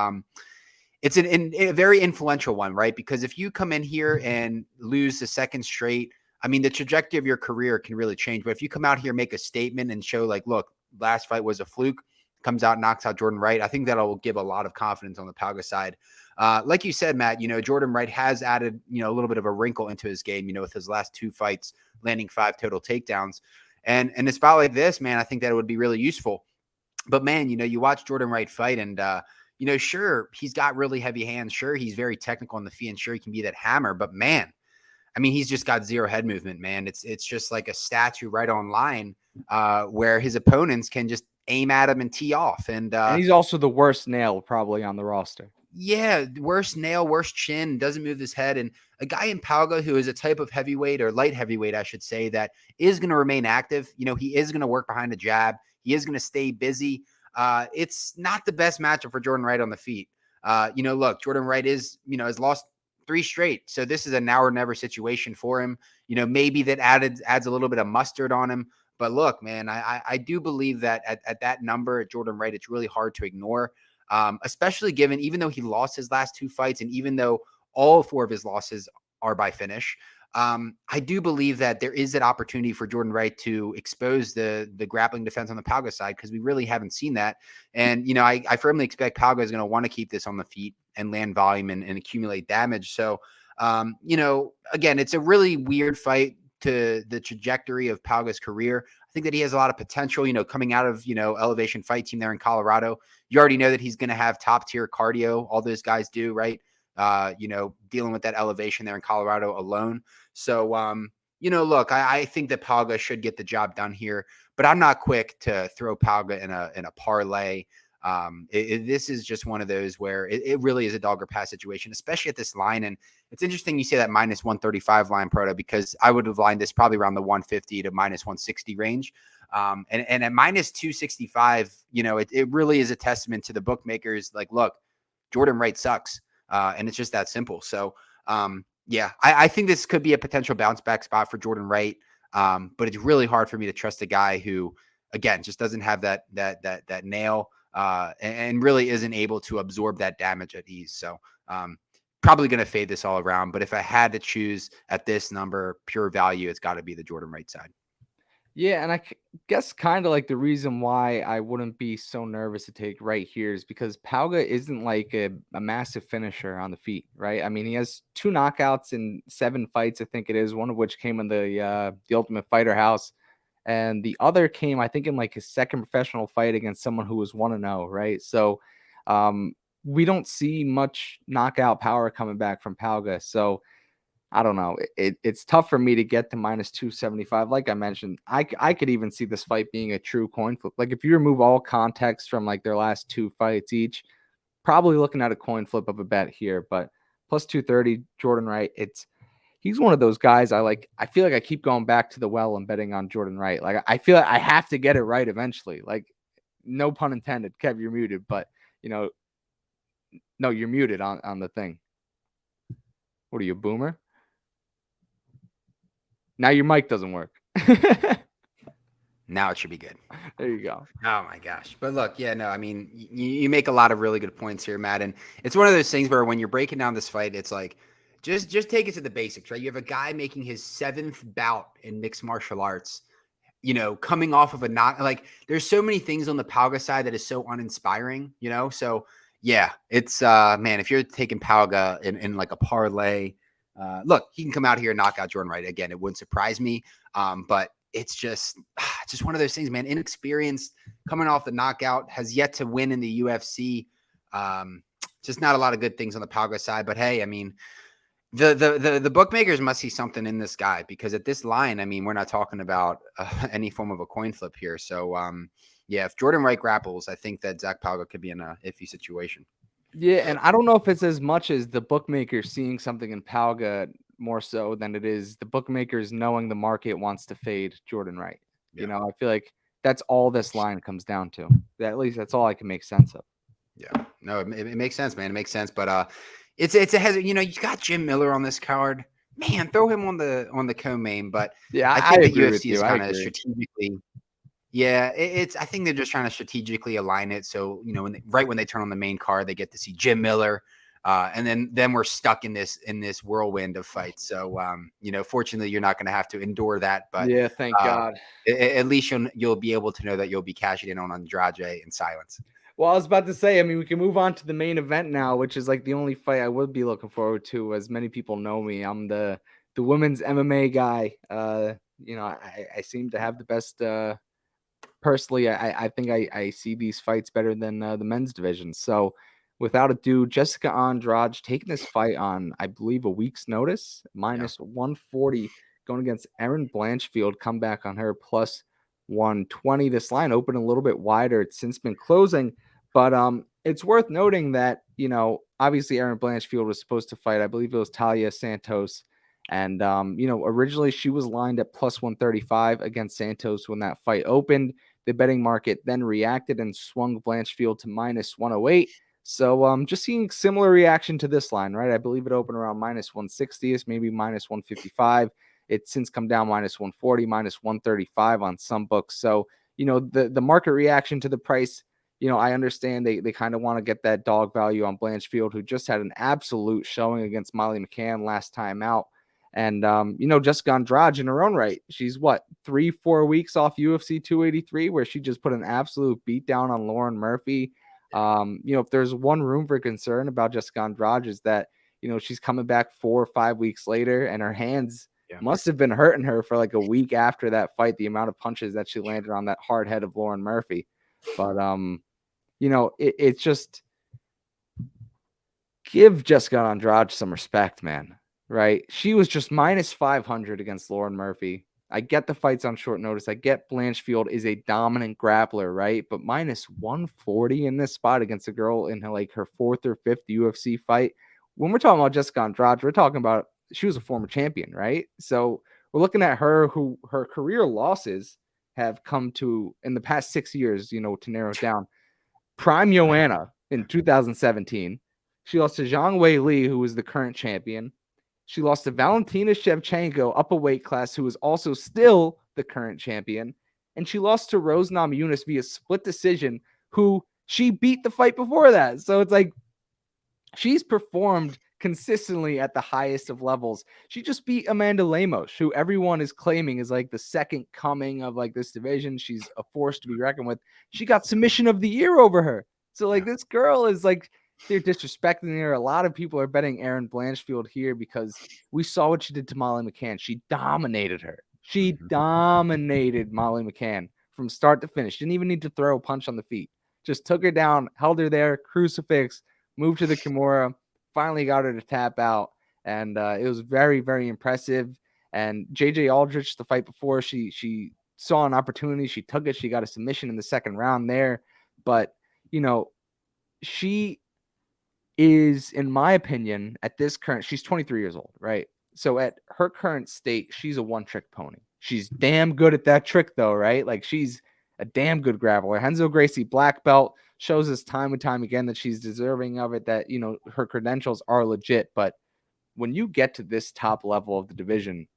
it's a very influential one, right? Because if you come in here and lose the second straight, I mean, the trajectory of your career can really change. But if you come out here, make a statement and show like, look, last fight was a fluke, comes out, knocks out Jordan Wright, I think that'll give a lot of confidence on the Pauga side. Like you said, Matt, you know, Jordan Wright has added, you know, a little bit of a wrinkle into his game, you know, with his last 2 fights, landing 5 total takedowns. And a spot like this, man, I think that it would be really useful. But man, you know, you watch Jordan Wright fight and, you know, sure, he's got really heavy hands. Sure, he's very technical on the feet and sure he can be that hammer, but man, I mean, he's just got zero head movement, man. It's just like a statue right on line where his opponents can just aim at him and tee off. And he's also the worst nail probably on the roster. Yeah, worst nail, worst chin, doesn't move his head. And a guy in Pauga who is a type of heavyweight or light heavyweight, I should say, that is going to remain active. You know, he is going to work behind the jab. He is going to stay busy. It's not the best matchup for Jordan Wright on the feet. You know, look, Jordan Wright is, you know, has lost 3 straight. So this is a now or never situation for him. You know, maybe that adds a little bit of mustard on him. But look, man, I do believe that at that number at Jordan Wright, it's really hard to ignore. Especially given, even though he lost his last 2 fights, and even though all 4 of his losses are by finish, I do believe that there is that opportunity for Jordan Wright to expose the grappling defense on the Pauga side, because we really haven't seen that. And, you know, I firmly expect Pauga is going to want to keep this on the feet and land volume and accumulate damage. So, you know, again, it's a really weird fight to the trajectory of Pauga's career. I think that he has a lot of potential, you know, coming out of, you know, Elevation Fight Team there in Colorado. You already know that he's going to have top tier cardio. All those guys do, right? You know, dealing with that elevation there in Colorado alone. So, you know, look, I think that Pauga should get the job done here, but I'm not quick to throw Pauga in a parlay. This is just one of those where it really is a dog or pass situation, especially at this line. And it's interesting you say that minus 135 line, Proto, because I would have lined this probably around the 150 to minus 160 range. And at minus 265, you know, it really is a testament to the bookmakers. Like, look, Jordan Wright sucks. And it's just that simple. So, yeah, I think this could be a potential bounce back spot for Jordan Wright. But it's really hard for me to trust a guy who, again, just doesn't have that nail, and really isn't able to absorb that damage at ease. So, probably going to fade this all around. But if I had to choose at this number, pure value, it's got to be the Jordan Wright side. Yeah, and I guess kind of like the reason why I wouldn't be so nervous to take right here is because Pauga isn't like a massive finisher on the feet, right? I mean, he has 2 knockouts in 7 fights, I think it is, one of which came in the Ultimate Fighter house, and the other came, I think, in like his second professional fight against someone who was 1-0, right? So we don't see much knockout power coming back from Pauga, so I don't know. It's tough for me to get to minus 275. Like I mentioned, I could even see this fight being a true coin flip. Like if you remove all context from like their last 2 fights each, probably looking at a coin flip of a bet here. But plus 230, Jordan Wright. He's one of those guys I like. I feel like I keep going back to the well and betting on Jordan Wright. Like I feel like I have to get it right eventually. Like no pun intended. Kev, you're muted, but you know, no, you're muted on the thing. What are you, a boomer? Now your mic doesn't work. Now it should be good. There you go. Oh my gosh. But look, yeah, no, I mean, you make a lot of really good points here, Matt. And it's one of those things where when you're breaking down this fight, it's like, just take it to the basics, right? You have a guy making his 7th bout in mixed martial arts, you know, coming off of a knock. Like there's so many things on the Pauga side that is so uninspiring, you know? So yeah, it's, man, if you're taking Pauga in like a parlay, look, he can come out here and knock out Jordan Wright again. It wouldn't surprise me. But it's just one of those things, man. Inexperienced, coming off the knockout, has yet to win in the UFC. Just not a lot of good things on the Pauga side. But hey, I mean, the bookmakers must see something in this guy, because at this line, I mean, we're not talking about any form of a coin flip here. So yeah, if Jordan Wright grapples, I think that Zach Pauga could be in a iffy situation. Yeah, and I don't know if it's as much as the bookmakers seeing something in Pauga more so than it is the bookmakers knowing the market wants to fade Jordan Wright. Yeah. You know, I feel like That's all this line comes down to. At least that's all I can make sense of. Yeah, no, it makes sense, man. It makes sense, but it's a you got Jim Miller on this card, man. Throw him on the co-main, but Yeah, I I think that agree with UFC is you. I kind of agree. strategically. Yeah, it's. I think they're just trying to strategically align it so right when they turn on the main card, they get to see Jim Miller, and then we're stuck in this whirlwind of fights. So fortunately, you're not going to have to endure that, but Yeah, thank uh, God. at least you'll be able to know that you'll be cashing in on Andrade in silence. Well, I was about to say, I mean, we can move on to the main event now, which is like the only fight I would be looking forward to. As many people know me, I'm the women's MMA guy. I seem to have the best. Personally, I think I see these fights better than the men's division. So, without ado, Jessica Andrade taking this fight on, I believe, a week's notice, minus 140, going against Erin Blanchfield. Come back on her plus 120. This line opened a little bit wider. It's since been closing, but it's worth noting that obviously Erin Blanchfield was supposed to fight. I believe it was Talia Santos. And, originally she was lined at plus 135 against Santos when that fight opened. The betting market then reacted and swung Blanchfield to minus 108. So just seeing similar reaction to this line, right? I believe it opened around minus 160, maybe minus 155. It's since come down minus 140, minus 135 on some books. So, the market reaction to the price, I understand they kind of want to get that dog value on Blanchfield, who just had an absolute showing against Molly McCann last time out. And, Jessica Andrade in her own right, she's 3-4 weeks off UFC 283, where she just put an absolute beat down on Lauren Murphy. If there's one room for concern about Jessica Andrade is that, she's coming back 4 or 5 weeks later and her hands must have been hurting her for like a week after that fight, the amount of punches that she landed on that hard head of Lauren Murphy. But, it's just give Jessica Andrade some respect, man. Right? She was just minus 500 against Lauren Murphy. I get the fights on short notice. I get Blanchfield is a dominant grappler, right? But minus 140 in this spot against a girl in her 4th or 5th UFC fight. When we're talking about Jessica Andrade, we're talking about she was a former champion, right? So we're looking at her, who her career losses have come to in the past 6 years, to narrow it down. Prime Joanna in 2017. She lost to Zhang Wei Li, who was the current champion. She lost to Valentina Shevchenko, up a weight class, who is also still the current champion. And she lost to Rose Namajunas via split decision, who she beat the fight before that. So it's like she's performed consistently at the highest of levels. She just beat Amanda Lemos, who everyone is claiming is like the second coming of like this division. She's a force to be reckoned with. She got submission of the year over her. So like this girl is like, they're disrespecting her. A lot of people are betting Erin Blanchfield here because we saw what she did to Molly McCann. She dominated her. She dominated Molly McCann from start to finish. Didn't even need to throw a punch on the feet. Just took her down, held her there, crucifix, moved to the Kimura, finally got her to tap out. And it was very, very impressive. And JJ Aldrich, the fight before, she saw an opportunity. She took it. She got a submission in the second round there. But, she is, in my opinion, at this current, she's 23 years old, right? So at her current state, she's a one-trick pony. She's damn good at that trick, though, right? Like she's a damn good grappler. Renzo Gracie, black belt, shows us time and time again that she's deserving of it, that, her credentials are legit. But when you get to this top level of the division,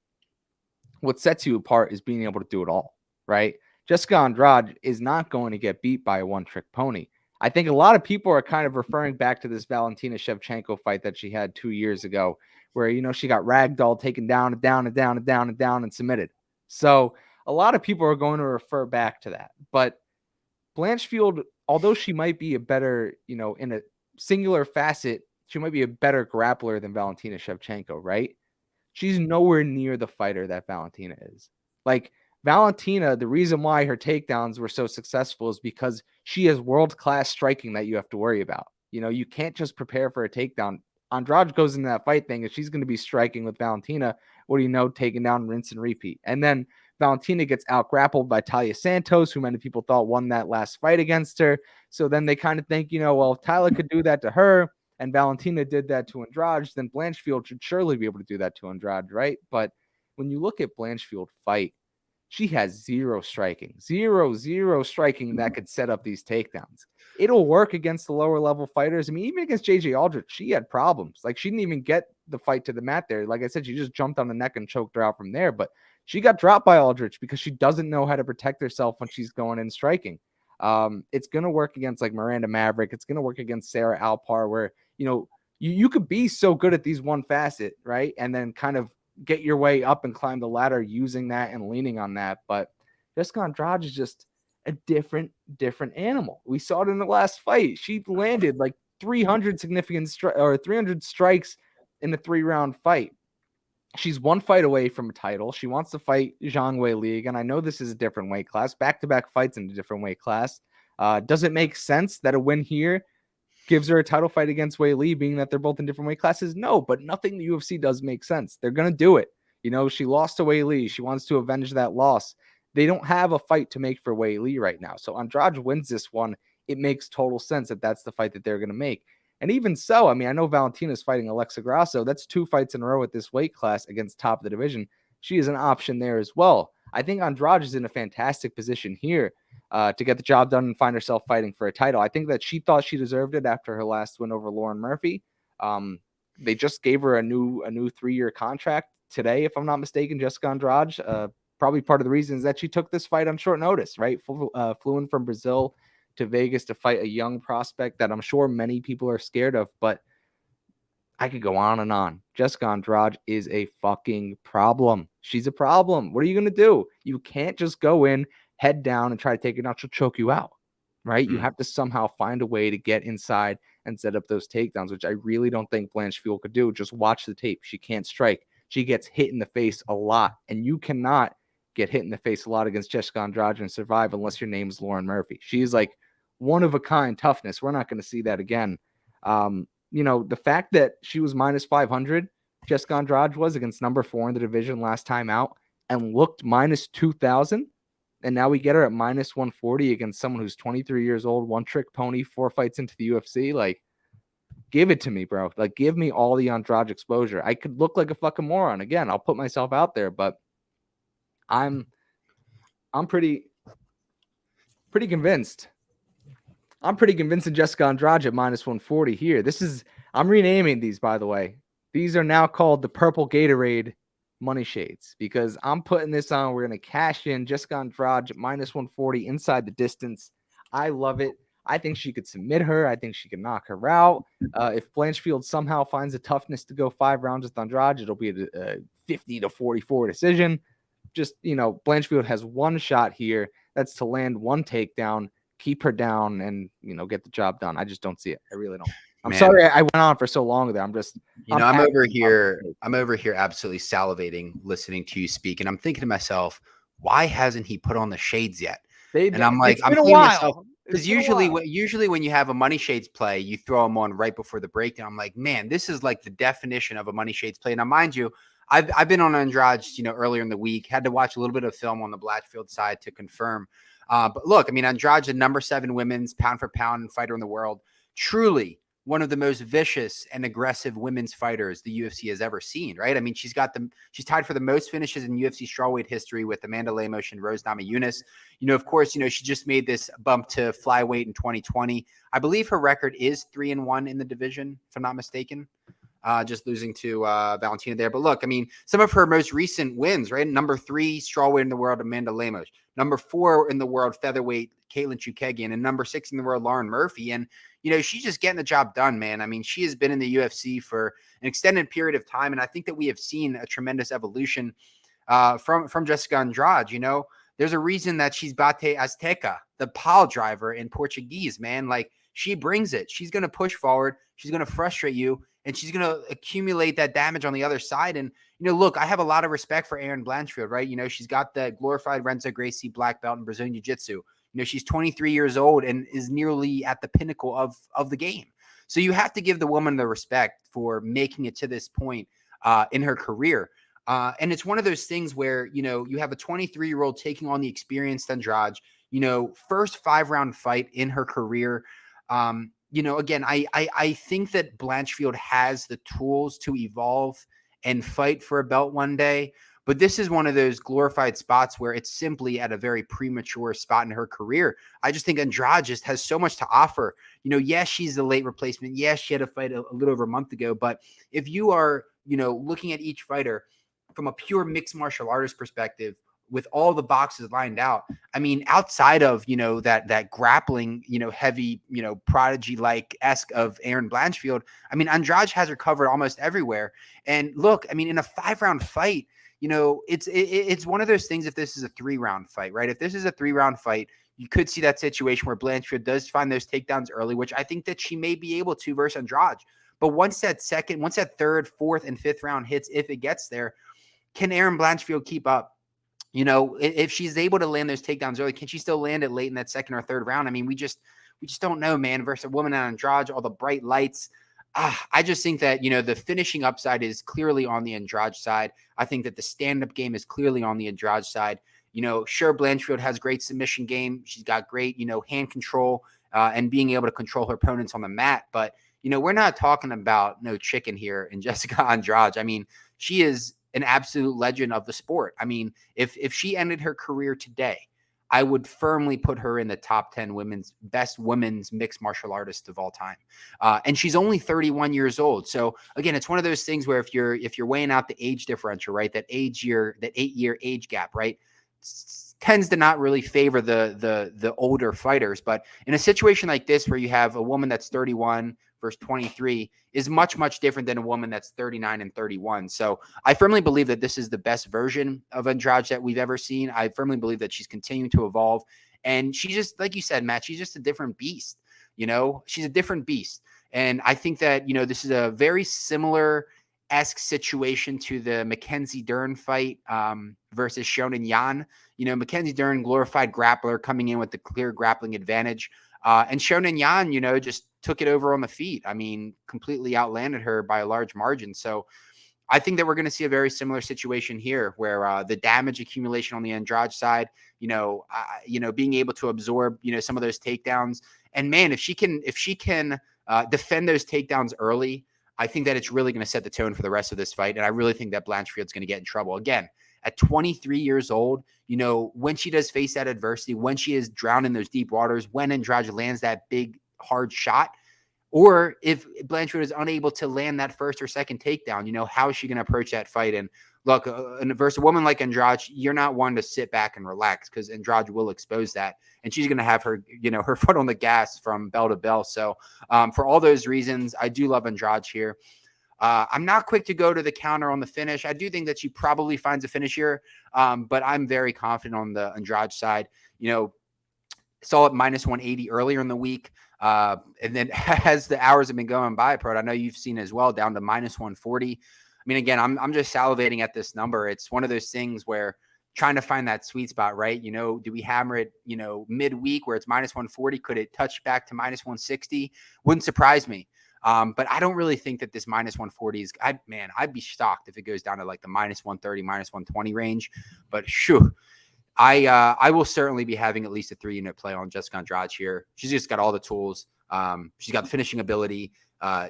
what sets you apart is being able to do it all, right? Jessica Andrade is not going to get beat by a one-trick pony. I think a lot of people are kind of referring back to this Valentina Shevchenko fight that she had 2 years ago, where, she got ragdoll, taken down and down and down and down and down and submitted. So a lot of people are going to refer back to that. But Blanchfield, although she might be a better, in a singular facet, she might be a better grappler than Valentina Shevchenko, right? She's nowhere near the fighter that Valentina is. Like Valentina, the reason why her takedowns were so successful is because she has world-class striking that you have to worry about. You can't just prepare for a takedown. Andrade goes into that fight thing and she's going to be striking with Valentina. What do you know? Taking down, rinse and repeat. And then Valentina gets out-grappled by Talia Santos, who many people thought won that last fight against her. So then they kind of think, well, if Talia could do that to her and Valentina did that to Andrade, then Blanchfield should surely be able to do that to Andrade, right? But when you look at Blanchfield fight, She has zero striking that could set up these takedowns. It'll work against the lower level fighters. I mean, even against JJ Aldrich, she had problems. Like, she didn't even get the fight to the mat there. Like I said, she just jumped on the neck and choked her out from there. But she got dropped by Aldrich because she doesn't know how to protect herself when she's going in striking. It's going to work against like Miranda Maverick. It's going to work against Sarah Alpar, where, you could be so good at these one facet, right? And then kind of get your way up and climb the ladder using that and leaning on that. But Jessica Andrade is just a different animal. We saw it in the last fight. She landed like 300 300 strikes in a 3-round fight. She's one fight away from a title. She wants to fight Zhang Wei Li again. I know this is a different weight class, back-to-back fights in a different weight class. Does it make sense that a win here gives her a title fight against Wei Li, being that they're both in different weight classes? No, but nothing the UFC does make sense. They're going to do it. She lost to Wei Li. She wants to avenge that loss. They don't have a fight to make for Wei Li right now. So Andrade wins this one. It makes total sense that that's the fight that they're going to make. And even so, I mean, I know Valentina's fighting Alexa Grasso. That's 2 fights in a row at this weight class against top of the division. She is an option there as well. I think Andrade is in a fantastic position here to get the job done and find herself fighting for a title. I think that she thought she deserved it after her last win over Lauren Murphy. They just gave her a new 3-year contract today, if I'm not mistaken, Jessica Andrade. Probably part of the reason is that she took this fight on short notice, right? Flew in from Brazil to Vegas to fight a young prospect that I'm sure many people are scared of, but I could go on and on. Jessica Andrade is a fucking problem. She's a problem. What are you going to do? You can't just go in, head down, and try to take it out. She'll choke you out, right? You have to somehow find a way to get inside and set up those takedowns, which I really don't think Blanchfield could do. Just watch the tape. She can't strike. She gets hit in the face a lot, and you cannot get hit in the face a lot against Jessica Andrade and survive unless your name is Lauren Murphy. She's like one of a kind toughness. We're not going to see that again. The fact that she was minus 500, Jessica Andrade was, against number 4 in the division last time out, and looked minus 2,000. And now we get her at minus 140 against someone who's 23 years old, one trick pony, 4 fights into the UFC. Like, give it to me, bro. Like, give me all the Andrade exposure. I could look like a fucking moron. Again, I'll put myself out there, but I'm pretty convinced. I'm pretty convinced in Jessica Andrade at minus 140 here. I'm renaming these, by the way. These are now called the Purple Gatorade Money Shades, because I'm putting this on. We're going to cash in Jessica Andrade at minus 140 inside the distance. I love it. I think she could submit her. I think she can knock her out. If Blanchfield somehow finds the toughness to go 5 rounds with Andrade, it'll be a 50-44 decision. Just, Blanchfield has one shot here. That's to land one takedown, keep her down, and, get the job done. I just don't see it. I really don't. I'm sorry I went on for so long there. I'm over here absolutely salivating listening to you speak. And I'm thinking to myself, why hasn't he put on the shades yet? And I'm like, I'm thinking to myself, because usually when you have a money shades play, you throw them on right before the breakdown. I'm like, man, this is like the definition of a money shades play. Now, mind you, I've been on Andrade, earlier in the week, had to watch a little bit of film on the Blanchfield side to confirm. But look, I mean, Andrade's the number 7 women's pound for pound fighter in the world. Truly one of the most vicious and aggressive women's fighters the UFC has ever seen, right? I mean, she's tied for the most finishes in UFC strawweight history with Amanda Lemos and Rose Namajunas. Of course, she just made this bump to flyweight in 2020. I believe her record is 3-1 in the division, if I'm not mistaken. Just losing to Valentina there. But look, I mean, some of her most recent wins, right? Number 3 strawweight in the world, Amanda Lemos. Number 4 in the world, featherweight, Caitlin Chukagian. And number 6 in the world, Lauren Murphy. And, she's just getting the job done, man. I mean, she has been in the UFC for an extended period of time. And I think that we have seen a tremendous evolution from Jessica Andrade. There's a reason that she's Bate Azteca, the pile driver in Portuguese, man. Like, she brings it. She's going to push forward. She's going to frustrate you. And she's going to accumulate that damage on the other side. And, look, I have a lot of respect for Erin Blanchfield, right? She's got the glorified Renzo Gracie black belt in Brazilian Jiu-Jitsu. She's 23 years old and is nearly at the pinnacle of the game. So you have to give the woman the respect for making it to this point in her career. And it's one of those things where, you have a 23-year-old taking on the experienced Andrade, first 5-round fight in her career. Again, I think that Blanchfield has the tools to evolve and fight for a belt one day. But this is one of those glorified spots where it's simply at a very premature spot in her career. I just think Andrade just has so much to offer. Yes, she's the late replacement. Yes, she had a fight a little over a month ago. But if you are, looking at each fighter from a pure mixed martial artist perspective, with all the boxes lined out, I mean, outside of, that grappling, heavy, prodigy like esque of Erin Blanchfield, I mean, Andrade has her covered almost everywhere. And look, I mean, in a 5-round fight, it's one of those things. If this is a 3-round fight, right? If this is a 3-round fight, you could see that situation where Blanchfield does find those takedowns early, which I think that she may be able to versus Andrade. But once that third, fourth, and fifth round hits, if it gets there, can Erin Blanchfield keep up? If she's able to land those takedowns early, can she still land it late in that second or third round? I mean, we just don't know, man. Versus a woman on Andrade, all the bright lights. I just think that, the finishing upside is clearly on the Andrade side. I think that the stand-up game is clearly on the Andrade side. Sure, Blanchfield has great submission game. She's got great, hand control and being able to control her opponents on the mat. But, we're not talking about no chicken here in Jessica Andrade. I mean, she is an absolute legend of the sport. I mean, if she ended her career today, I would firmly put her in the top 10 best women's mixed martial artists of all time. And she's only 31 years old. So again, it's one of those things where if you're weighing out the age differential, right, that 8-year age gap, right, tends to not really favor the older fighters. But in a situation like this, where you have a woman that's 31 versus 23, is much, much different than a woman that's 39 and 31. So I firmly believe that this is the best version of Andrade that we've ever seen. I firmly believe that she's continuing to evolve. And she just, like you said, Matt, she's just a different beast. She's a different beast. And I think that, this is a very similar-esque situation to the Mackenzie Dern fight versus Shonen Yan. Mackenzie Dern, glorified grappler, coming in with the clear grappling advantage. And Shonen Yan, just took it over on the feet. I mean, completely outlanded her by a large margin. So I think that we're going to see a very similar situation here, where the damage accumulation on the Andrade side, being able to absorb, some of those takedowns. And man, if she can defend those takedowns early, I think that it's really going to set the tone for the rest of this fight. And I really think that Blanchfield's going to get in trouble again. At 23 years old, when she does face that adversity, when she is drowned in those deep waters, when Andrade lands that big, hard shot, or if Blanchfield is unable to land that first or second takedown, how is she going to approach that fight? And look, versus a woman like Andrade, you're not one to sit back and relax, because Andrade will expose that. And she's going to have her, her foot on the gas from bell to bell. So for all those reasons, I do love Andrade here. I'm not quick to go to the counter on the finish. I do think that she probably finds a finish here, but I'm very confident on the Andrade side. Saw it minus 180 earlier in the week. And then as the hours have been going by, Pro, I know you've seen as well, down to minus 140. I mean, again, I'm just salivating at this number. It's one of those things where trying to find that sweet spot, right? Do we hammer it, midweek where it's minus 140? Could it touch back to minus 160? Wouldn't surprise me. But I don't really think that this minus 140 is, I'd be shocked if it goes down to like the minus 130, minus 120 range. But shoo, I will certainly be having at least a 3-unit play on Jessica Andrade here. She's just got all the tools. She's got the finishing ability.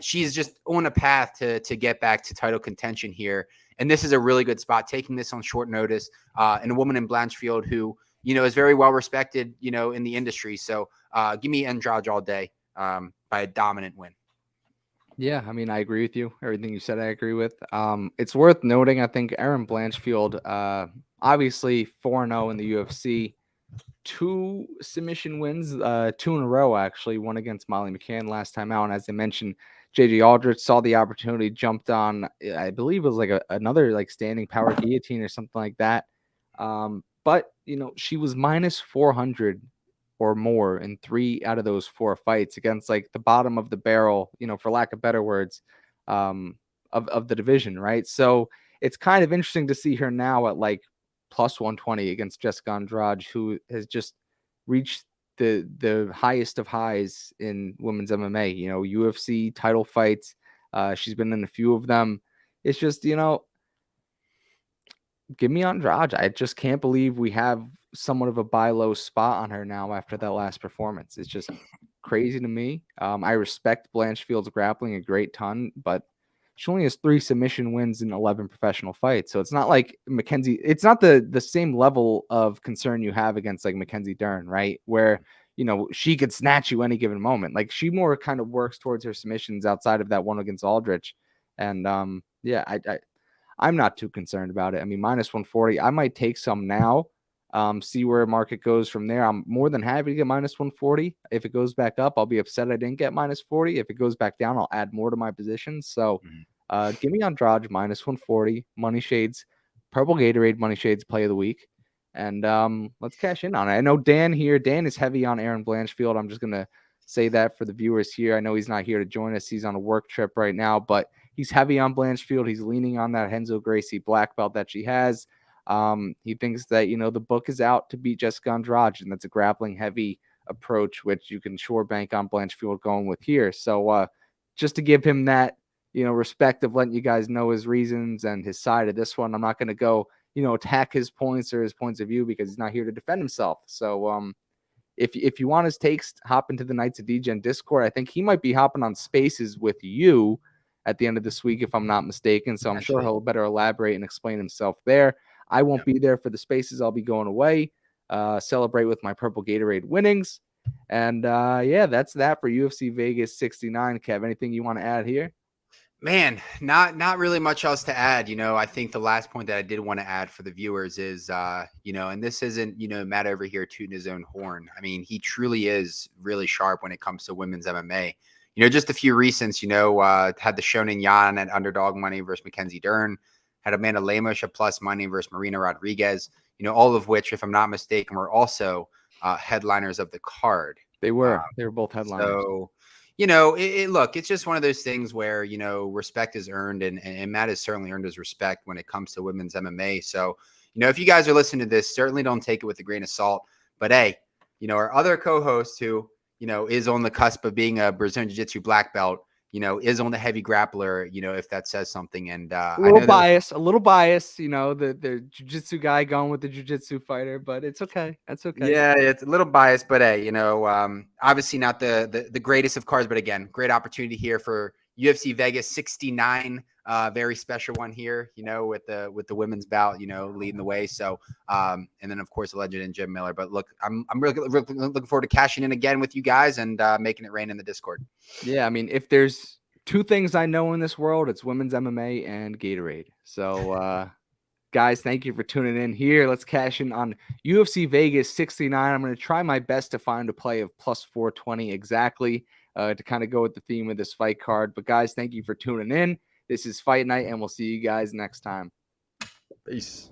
She's just on a path to get back to title contention here. And this is a really good spot, taking this on short notice. And a woman in Blanchfield who, is very well respected, in the industry. So give me Andrade all day by a dominant win. Yeah, I mean, I agree with you. Everything you said, I agree with. It's worth noting, I think, Erin Blanchfield, obviously 4-0 in the UFC, 2 submission wins, 2 in a row, actually. One against Molly McCann last time out. And as I mentioned, JJ Aldrich saw the opportunity, jumped on, I believe it was like another like standing power guillotine or something like that. But, she was minus 400 or more in 3 out of those 4 fights against like the bottom of the barrel, for lack of better words, of the division, right? So it's kind of interesting to see her now at like plus 120 against Jessica Andrade, who has just reached the highest of highs in women's MMA, UFC title fights. She's been in a few of them. It's just, give me Andrade. I just can't believe we have somewhat of a buy low spot on her now after that last performance. It's just crazy to me. I respect Blanchfield's grappling a great ton, but she only has 3 submission wins in 11 professional fights. So it's not like Mackenzie, it's not the same level of concern you have against like Mackenzie Dern, right? Where, she could snatch you any given moment. Like she more kind of works towards her submissions outside of that one against Aldrich. And yeah, I'm not too concerned about it. I mean, minus 140, I might take some now, see where market goes from there. I'm more than happy to get minus 140. If it goes back up, I'll be upset I didn't get minus 40. If it goes back down, I'll add more to my positions. So give me Andrade minus 140, money shades, purple Gatorade money shades play of the week. And let's cash in on it. I know Dan here. Dan is heavy on Erin Blanchfield. I'm just going to say that for the viewers here. I know he's not here to join us. He's on a work trip right now, but he's heavy on Blanchfield. He's leaning on that Renzo Gracie black belt that she has. He thinks that, the book is out to beat Jessica Andrade, and that's a grappling heavy approach, which you can sure bank on Blanchfield going with here. So just to give him that, respect of letting you guys know his reasons and his side of this one, I'm not going to go, attack his points or his points of view because he's not here to defend himself. So if you want his takes, hop into the Knights of Degen Discord. I think he might be hopping on Spaces with you at the end of this week, if I'm not mistaken. So I'm sure he'll better elaborate and explain himself there. I won't be there for the Spaces. I'll be going away, celebrate with my purple Gatorade winnings. And yeah, that's that for UFC Vegas 69. Kev, anything you want to add here? Man, not really much else to add. I think the last point that I did want to add for the viewers is, and this isn't, Matt over here tooting his own horn. I mean, he truly is really sharp when it comes to women's MMA. Just a few recents, had the Shonen Yan at underdog money versus Mackenzie Dern, had Amanda Lemos at plus money versus Marina Rodriguez, all of which, if I'm not mistaken, were also headliners of the card. They were both headliners. So, look, it's just one of those things where, respect is earned, and Matt has certainly earned his respect when it comes to women's MMA. So, if you guys are listening to this, certainly don't take it with a grain of salt. But hey, our other co-host who, is on the cusp of being a Brazilian Jiu-Jitsu black belt, is on the heavy grappler, if that says something. And a little bias, the jiu-jitsu guy going with the jiu-jitsu fighter, but it's okay. That's okay. Yeah, it's a little biased, but hey, obviously not the greatest of cards, but again, great opportunity here for UFC Vegas 69. Very special one here, with the women's bout, leading the way. So, and then of course the legend in Jim Miller. But look, I'm really looking forward to cashing in again with you guys and making it rain in the Discord. Yeah, I mean, if there's two things I know in this world, it's women's MMA and Gatorade. So, guys, thank you for tuning in here. Let's cash in on UFC Vegas 69. I'm going to try my best to find a play of plus 420 exactly to kind of go with the theme of this fight card. But guys, thank you for tuning in. This is Fight Night, and we'll see you guys next time. Peace.